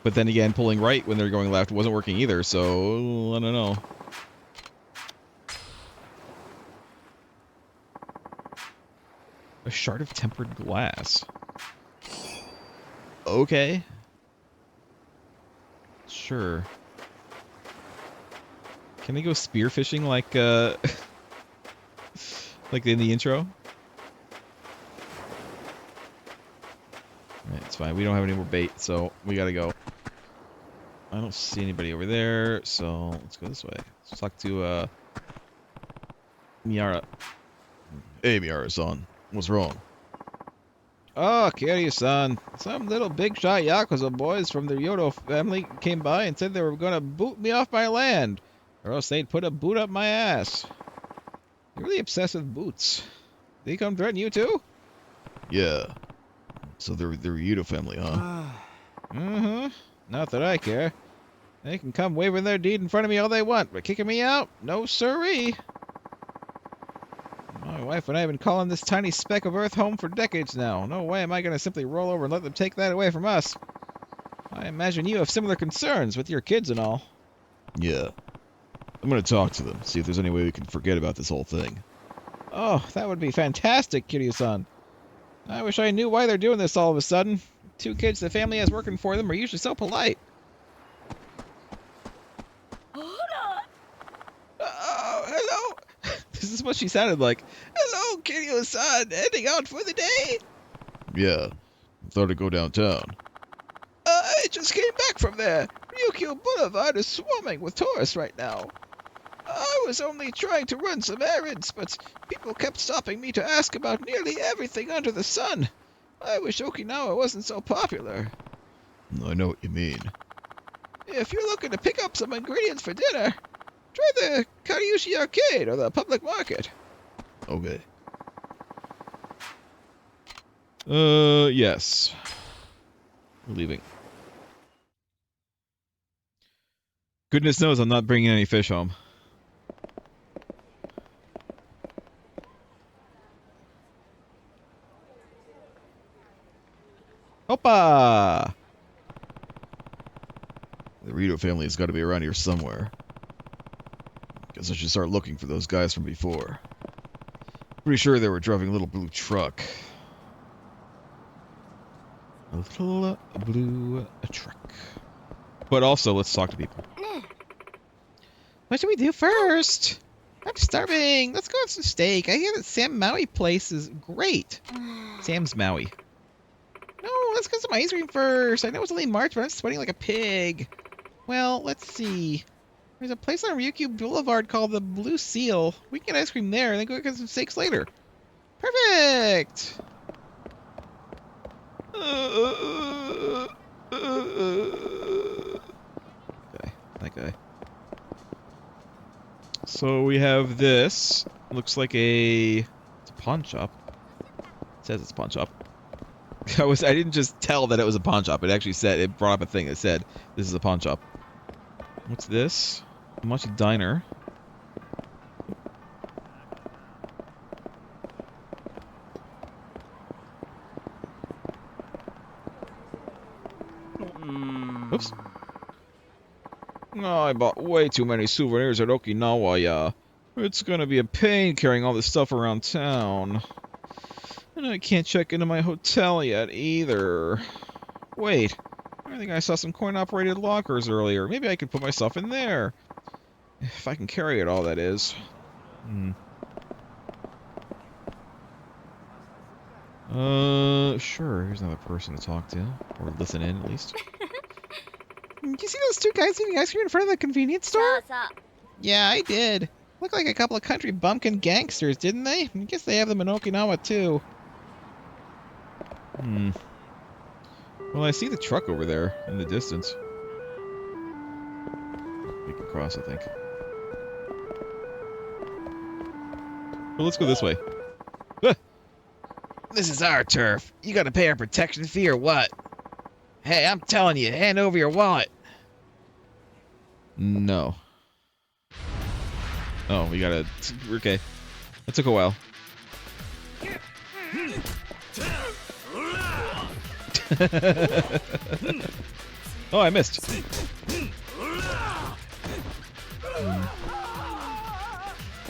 But then again, pulling right when they're going left wasn't working either, so I don't know. A shard of tempered glass. Okay. Sure. Can they go spearfishing like like in the intro? Alright, it's fine. We don't have any more bait, so we gotta go. I don't see anybody over there, so let's go this way. Let's talk to Miara. Hey, Miara-san. What's wrong? Oh, Kiryu-san. Some little big shot Yakuza boys from the Yodo family came by and said they were gonna boot me off my land, or else they'd put a boot up my ass. You're really obsessed with boots. They come threaten you too? Yeah. So they're Yudo family, huh? Mm-hmm. Not that I care. They can come waving their deed in front of me all they want, but kicking me out? No siree. My wife and I have been calling this tiny speck of earth home for decades now. No way am I going to simply roll over and let them take that away from us. I imagine you have similar concerns with your kids and all. Yeah. I'm gonna talk to them, see if there's any way we can forget about this whole thing. Oh, that would be fantastic, Kiryu-san. I wish I knew why they're doing this all of a sudden. 2 kids the family has working for them are usually so polite. Oh, hello. This is what she sounded like. Hello, Kiryu-san. Heading out for the day? Yeah. Thought I'd go downtown. I just came back from there. Ryukyu Boulevard is swarming with tourists right now. I was only trying to run some errands, but people kept stopping me to ask about nearly everything under the sun. I wish Okinawa wasn't so popular. I know what you mean. If you're looking to pick up some ingredients for dinner, try the Karyushi Arcade or the public market. Okay. Yes. We're leaving. Goodness knows I'm not bringing any fish home. Hoppa! The Rito family has got to be around here somewhere. Guess I should start looking for those guys from before. Pretty sure they were driving a little blue truck. A little blue truck. But also, let's talk to people. What should we do first? I'm starving. Let's go have some steak. I hear that Sam Maui place is great. Sam's Maui. No, let's get some ice cream first. I know it's only March, but I'm sweating like a pig. Well, let's see. There's a place on Ryukyu Boulevard called the Blue Seal. We can get ice cream there and then go get some steaks later. Perfect! Okay, that guy. So we have this. Looks like it's a pawn shop. It says it's a pawn shop. I didn't just tell that it was a pawn shop. It actually said, it brought up a thing that said this is a pawn shop. What's this? Machi Diner. Oops. Oh, I bought way too many souvenirs at Okinawa, yeah. It's gonna be a pain carrying all this stuff around town. And I can't check into my hotel yet, either. Wait, I think I saw some coin-operated lockers earlier. Maybe I could put my stuff in there. If I can carry it all, that is. Sure, here's another person to talk to. Or listen in, at least. Did you see those 2 guys eating ice cream in front of the convenience store? Yeah, I did. Looked like a couple of country bumpkin gangsters, didn't they? I guess they have them in Okinawa, too. Well, I see the truck over there in the distance. We can cross, I think. Well, let's go this way. Ah! This is our turf. You gotta pay our protection fee or what? Hey, I'm telling you, hand over your wallet. No. Oh, we gotta... Okay. That took a while. Oh, I missed.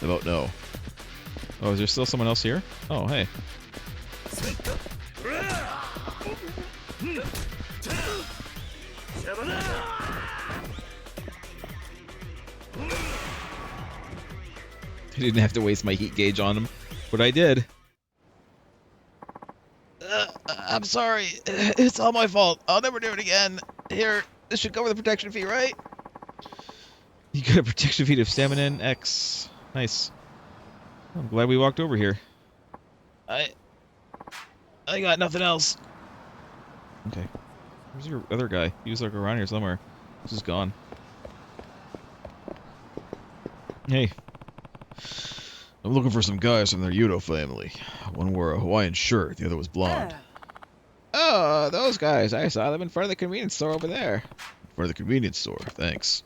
I vote no. Oh, is there still someone else here? Oh, hey. I didn't have to waste my heat gauge on him, but I did. I'm sorry. It's all my fault. I'll never do it again. Here, this should cover the protection fee, right? You got a protection feat of stamina X. Nice. I'm glad we walked over here. I got nothing else. Okay. Where's your other guy? He was like around here somewhere. This is gone. Hey. I'm looking for some guys from their Yudo family. One wore a Hawaiian shirt, the other was blonde. Oh, those guys. I saw them in front of the convenience store over there. In front of the convenience store, thanks.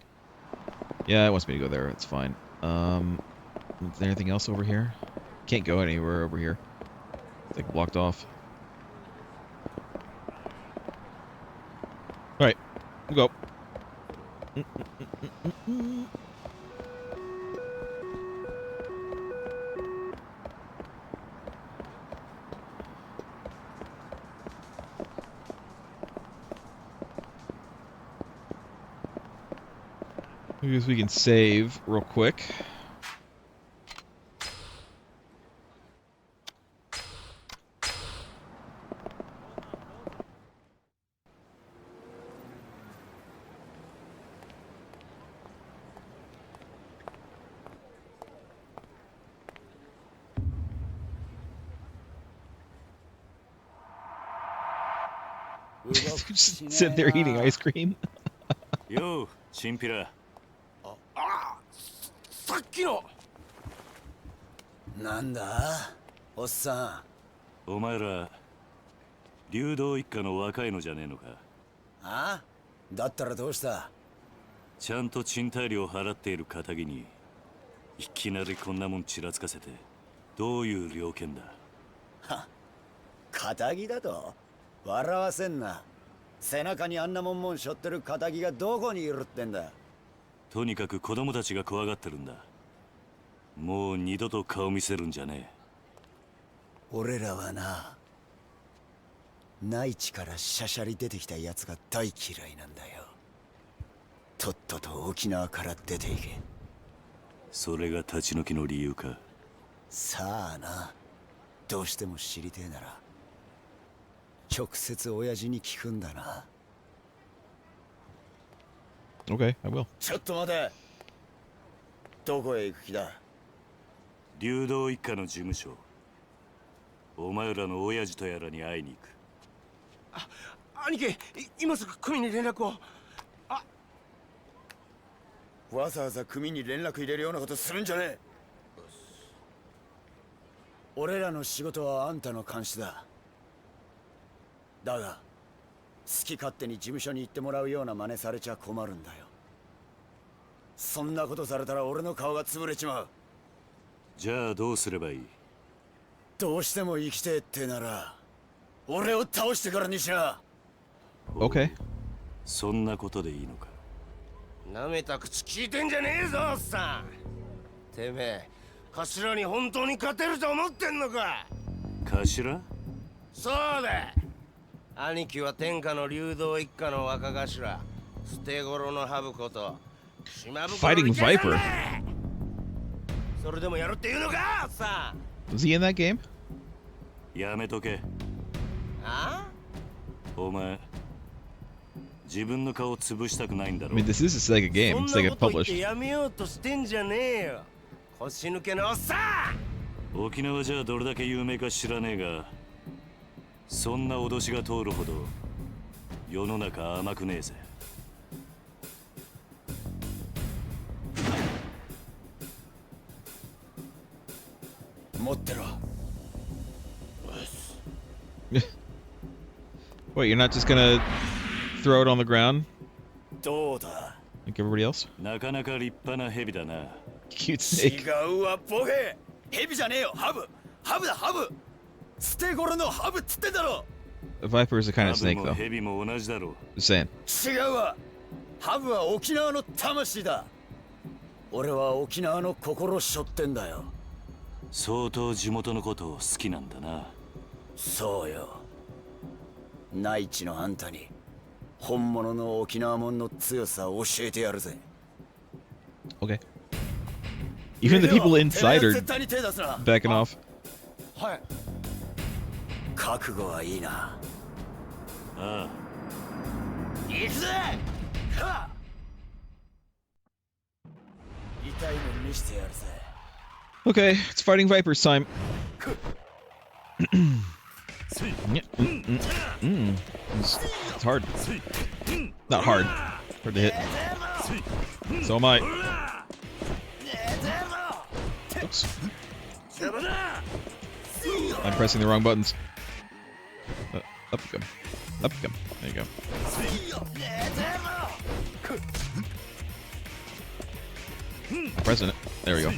Yeah, it wants me to go there. It's fine. Is there anything else over here? Can't go anywhere over here. It's like blocked off. Alright, we'll go. I guess we can save real quick. Just sit there eating ice cream. Yo, チンピラ。さっきのなんだおっさん。お前ら流動一家の若いのじゃねえのか。あ？だったらどうした？ちゃんと賃貸料払っている堅気にいきなりこんなもんちらつかせてどういう了見だ。は、堅気だと笑わせんな。背中にあんなもん背負ってる堅気がどこにいるってんだ。とにかく子供たちが怖がってるんだ。もう二度と顔見せるんじゃねえ。俺らはな、内地からしゃしゃり出てきたやつが大嫌いなんだよ。とっとと沖縄から出ていけ。それが立ち退きの理由か。さあな、どうしても知りてえなら直接親父に聞くんだな。Okay, I will. ちょっと待て。どこへ行く気だ？流動一家の事務所。お前らの親父とやらに会いに行く。あ、兄貴、今すぐ組に連絡を。あ、わざわざ組に連絡入れるようなことするんじゃねえ。俺らの仕事はあんたの監視だ。だが好き勝手に事務所に行ってもらうような真似されちゃ困るんだよ。そんなことされたら俺の顔が潰れちまう。じゃあどうすればいい？どうしても生きてえってなら俺を倒してからにしな。Okay。そんなことでいいのか。なめた口聞いてんじゃねえぞ、おっさん。てめえ、頭に本当に勝てると思ってんのか。頭？そうだ。兄貴は天下の流動一家の若頭、捨て頃のハブこと島袋 Fighting Viper。それでもやるって言うのか、さあ。Was he in that game? やめとけ。あ？お前、自分の顔潰したくないんだろ。I mean, this is like a game. It's like a published. やめようとしてんじゃねえよ。腰抜けのおっさん。沖縄じゃどれだけ有名か知らねえが、そんな脅しが通るほど世の中甘くねえぜ。持ってろ。Wait, you're not just gonna throw it on the ground どうだ。 like everybody else? なかなか立派な蛇だな。Cute snake. 違うわ、ボケ。ヘビじゃねえよ、ハブ。ハブだ、ハブ。捨て頃のハブっつってんだろ。A viper is a kind of ハブ snake, も though. ヘビも同じだろう。 Just saying. 違うわ。ハブは沖縄の魂だ。俺は沖縄の心背負ってんだよ。相当地元のことを好きなんだな。そうよ。内地のあんたに本物の沖縄もんの強さを教えてやるぜ。 Okay. Even the people inside are 絶対に手出すな。 backing off. はい。覚悟はいいな。ああ。行くぜ。はっ。痛いの見してやるぜ。 Okay, it's fighting vipers time. It's hard. Not hard. Hard to hit. So am I. Oops. I'm pressing the wrong buttons. Up you go. Up you go. There you go. I'm pressing it. There we go.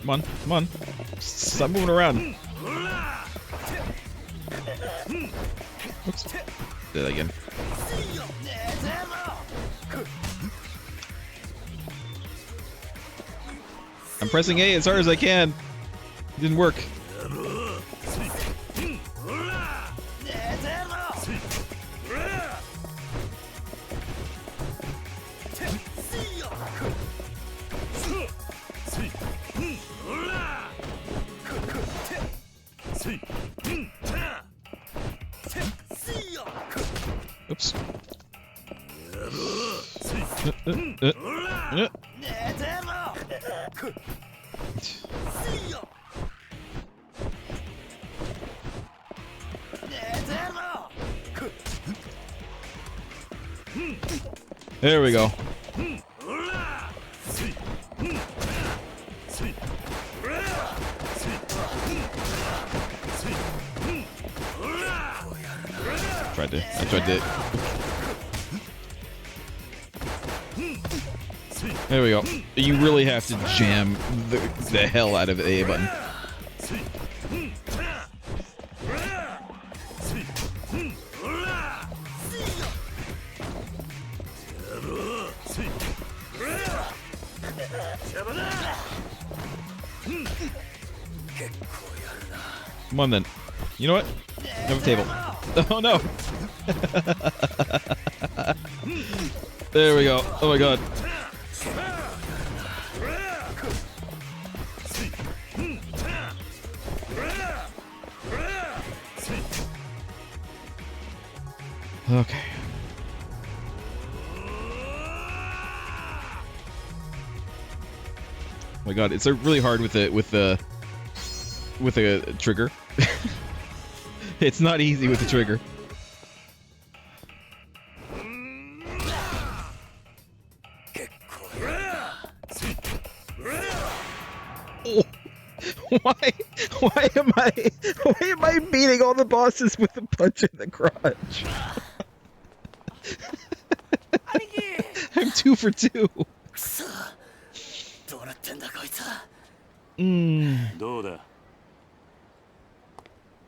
Come on, come on. Stop moving around. Oops. Do that again. I'm pressing A as hard as I can. It didn't work. Oops. There we go. I tried to. There we go. You really have to jam the hell out of the A button. Come on then. You know what? Have a table. Oh no! There we go. Oh my god. Okay. Oh my god, it's really hard with a trigger. It's not easy with the trigger. Oh. Why am I beating all the bosses with a punch in the crotch? I'm 2 for 2. どうなってんだこいつ。どうだ。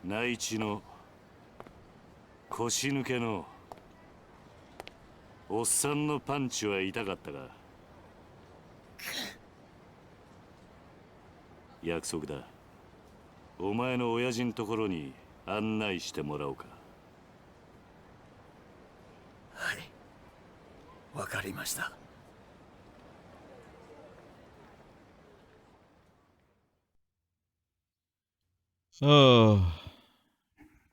内地の腰抜けのおっさんのパンチは痛かったが、約束だ。お前の親父のところに案内してもらおうか。はい、わかりました。Oh,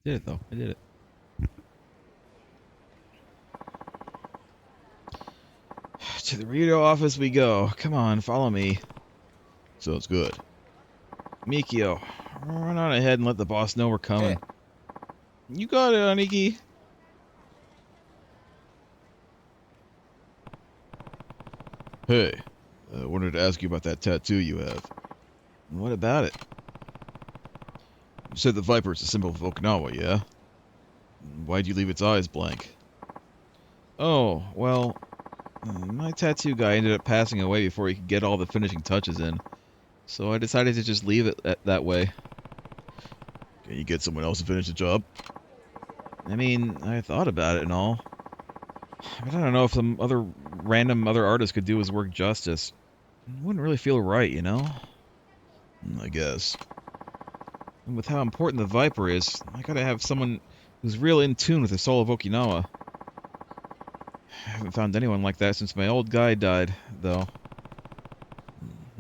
did it though. I did it. To the Rito office we go. Come on, follow me. Sounds good. Mikio, run on ahead and let the boss know we're coming. You got it, Aniki. Hey, I wanted to ask you about that tattoo you have. What about it? You said the Viper is a symbol of Okinawa, yeah? Why'd you leave its eyes blank? Oh, well, my tattoo guy ended up passing away before he could get all the finishing touches in. So I decided to just leave it that way. Can you get someone else to finish the job? I mean, I thought about it and all. But I don't know if some random other artist could do his work justice. It wouldn't really feel right, you know? I guess. And with how important the Viper is, I gotta have someone who's real in tune with the soul of Okinawa. I haven't found anyone like that since my old guy died, though.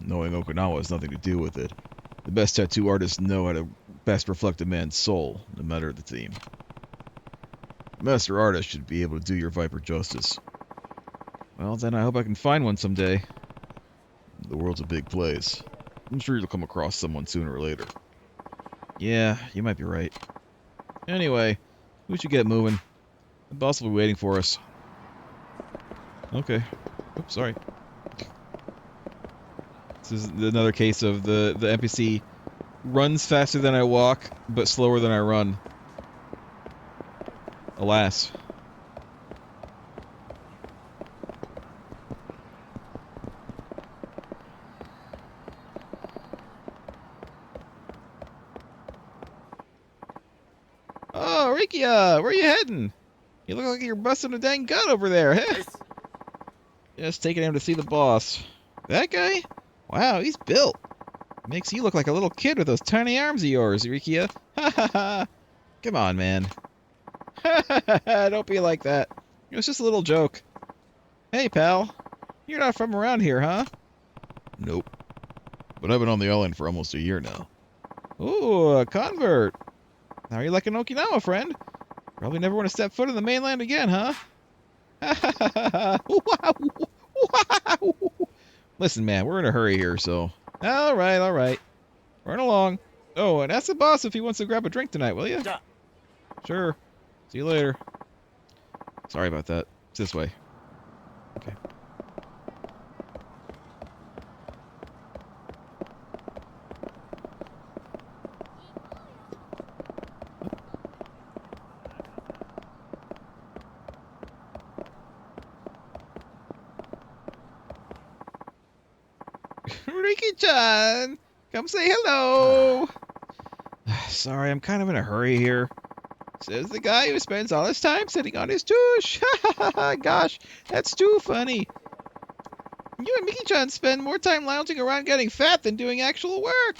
Knowing Okinawa has nothing to do with it. The best tattoo artists know how to best reflect a man's soul, no matter the theme. A master artist should be able to do your Viper justice. Well, then I hope I can find one someday. The world's a big place. I'm sure you'll come across someone sooner or later. Yeah, you might be right. Anyway, we should get moving. The boss will be waiting for us. Okay. Oops, sorry. This is another case of the NPC runs faster than I walk, but slower than I run. Alas. Oh, Rikia, where are you heading? You look like you're busting a dang gut over there, huh? Just taking him to see the boss. That guy? Wow, he's built. Makes you look like a little kid with those tiny arms of yours, Rikia. Ha ha ha. Come on, man. Ha ha ha, don't be like that. It was just a little joke. Hey, pal. You're not from around here, huh? Nope. But I've been on the island for almost a year now. Ooh, a convert. How are you liking Okinawa, friend? Probably never want to step foot on the mainland again, huh? Wow. Listen, man, we're in a hurry here, so... Alright. Run along. Oh, and ask the boss if he wants to grab a drink tonight, will you? Sure. See you later. Sorry about that. It's this way. Okay. Riki-chan! Come say hello! Sorry, I'm kind of in a hurry here. Says the guy who spends all his time sitting on his tush. Gosh, that's too funny. You and Miki-chan spend more time lounging around getting fat than doing actual work.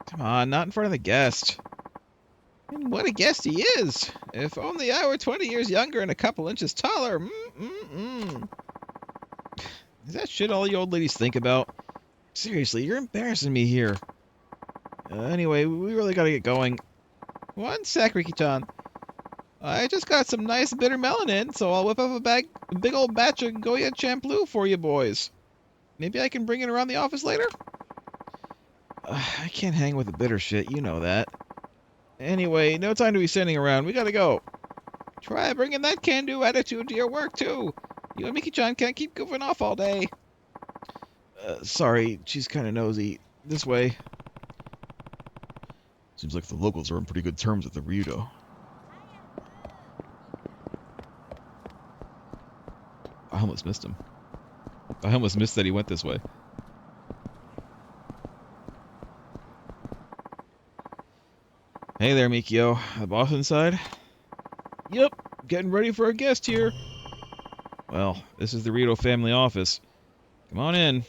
Come on, not in front of the guest. And what a guest he is. If only I were 20 years younger and a couple inches taller. Is that shit all you old ladies think about? Seriously, you're embarrassing me here. Anyway, we really gotta get going. One sec, Riki-chan. I just got some nice bitter melon in, so I'll whip up a big old batch of Goya Champloo for you boys. Maybe I can bring it around the office later? I can't hang with the bitter shit, you know that. Anyway, no time to be sitting around, we gotta go. Try bringing that can-do attitude to your work, too. You and Miki-chan can't keep goofing off all day. Sorry, she's kinda nosy. This way. Seems like the locals are on pretty good terms with the Ryudo. I almost missed him. I almost missed that he went this way. Hey there, Mikio. The boss inside? Yep, getting ready for a guest here. Well, this is the Ryudo family office. Come on in.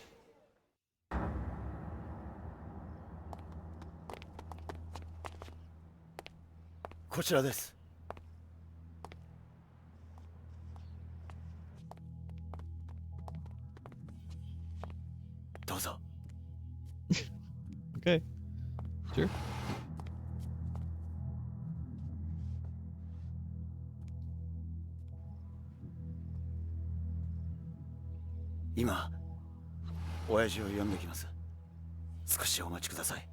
Okay. Sure. Ima, 親父を呼んできます。少しお待ちください。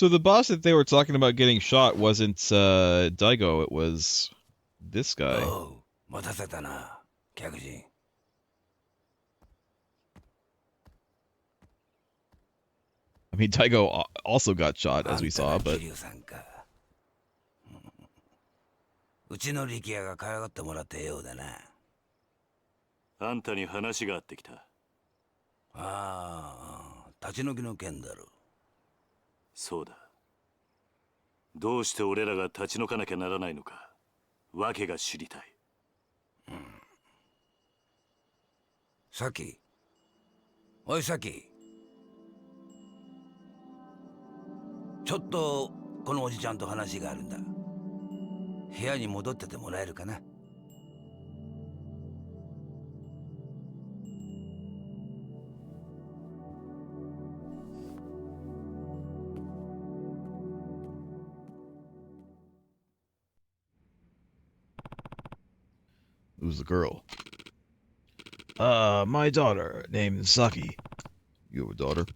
So the boss that they were talking about getting shot wasn't Daigo, it was this guy. おう、待たせたな、客人。I mean, Daigo also got shot, as we saw, but... うちの力也が可愛がってもらったようだな。あんたに話があってきた。ああ、立ち退きの件だろう。そうだ。どうして俺らが立ち退かなきゃならないのか、訳が知りたい。さき。おいさき。ちょっとこのおじちゃんと話があるんだ。部屋に戻っててもらえるかな。Who's the girl? My daughter, named Saki. You have a daughter?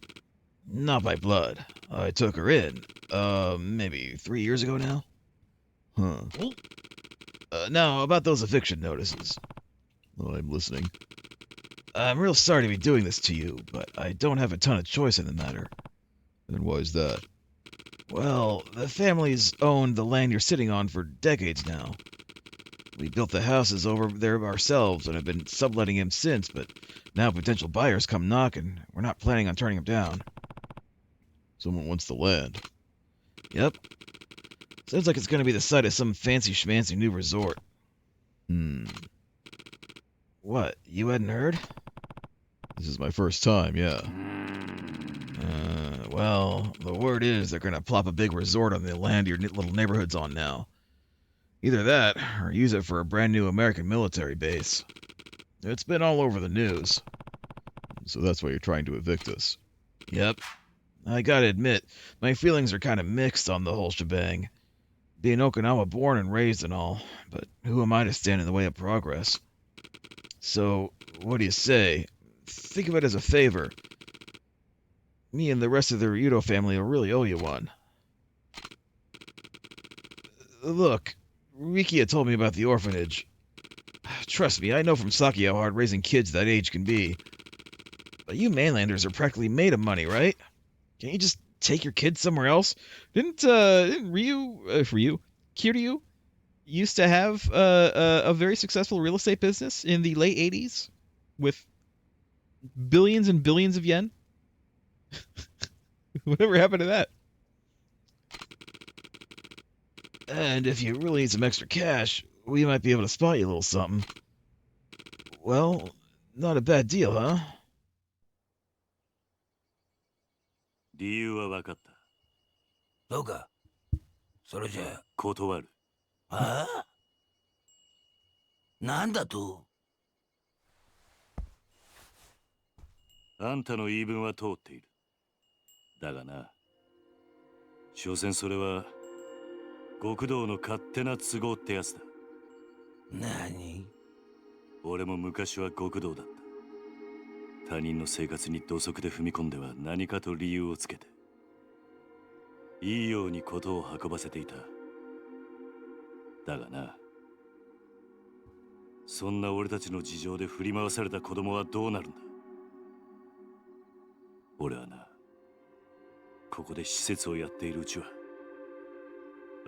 Not by blood. I took her in, maybe 3 years ago now? Huh. Now, about those eviction notices. I'm listening. I'm real sorry to be doing this to you, but I don't have a ton of choice in the matter. And why is that? Well, the family's owned the land you're sitting on for decades now. We built the houses over there ourselves and have been subletting them since, but now potential buyers come knocking. We're not planning on turning them down. Someone wants the land. Yep. Sounds like it's going to be the site of some fancy schmancy new resort. What, you hadn't heard? This is my first time, yeah. Well, the word is they're going to plop a big resort on the land your little neighborhood's on now. Either that, or use it for a brand new American military base. It's been all over the news. So that's why you're trying to evict us? Yep. I gotta admit, my feelings are kind of mixed on the whole shebang. Being Okinawa born and raised and all, but who am I to stand in the way of progress? So, what do you say? Think of it as a favor. Me and the rest of the Ryudo family will really owe you one. Look, Rikia told me about the orphanage. Trust me, I know from Saki how hard raising kids that age can be. But you mainlanders are practically made of money, right? Can't you just take your kids somewhere else? Didn't Kiryu used to have a very successful real estate business in the late 80s with billions and billions of yen? Whatever happened to that? And if you really need some extra cash, we might be able to spot you a little something. Well, not a bad deal, huh? 理由は分かった。どうか。それじゃあ。断る。ああ？なんだと？あんたの言い分は通っている。だがな、所詮それは極道の勝手な都合ってやつだ。何？俺も昔は極道だった。他人の生活に土足で踏み込んでは何かと理由をつけて、いいように事を運ばせていた。だがな、そんな俺たちの事情で振り回された子供はどうなるんだ。俺はな、ここで施設をやっているうちは、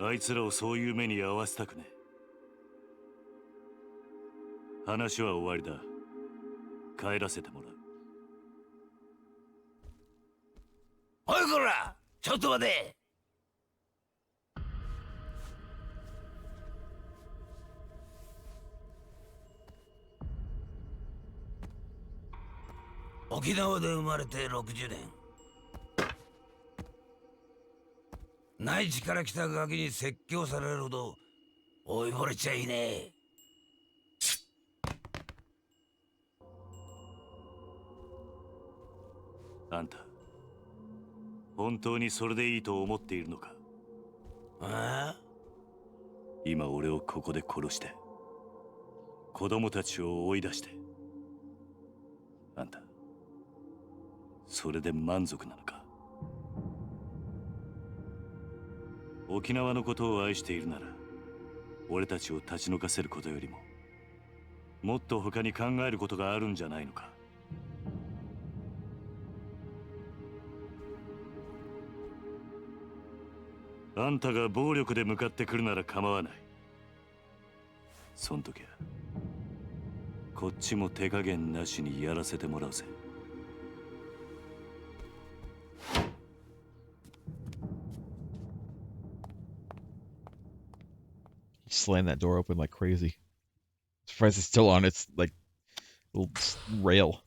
あいつらをそういう目に遭わせたくねえ。話は終わりだ。帰らせてもらう。おいこら、ちょっと待て。沖縄で生まれて60年。内地から来たガキに説教されるほど老いぼれちゃいねえ。あんた、本当にそれでいいと思っているのか？ああ？今俺をここで殺して、子供たちを追い出して、あんた、それで満足なのか？沖縄のことを愛しているなら、俺たちを立ち退かせることよりも、もっと他に考えることがあるんじゃないのか。あんたが暴力で向かってくるなら構わない。そん時はこっちも手加減なしにやらせてもらうぜ。He slammed that door open like crazy. Surprised it's still on its like little rail.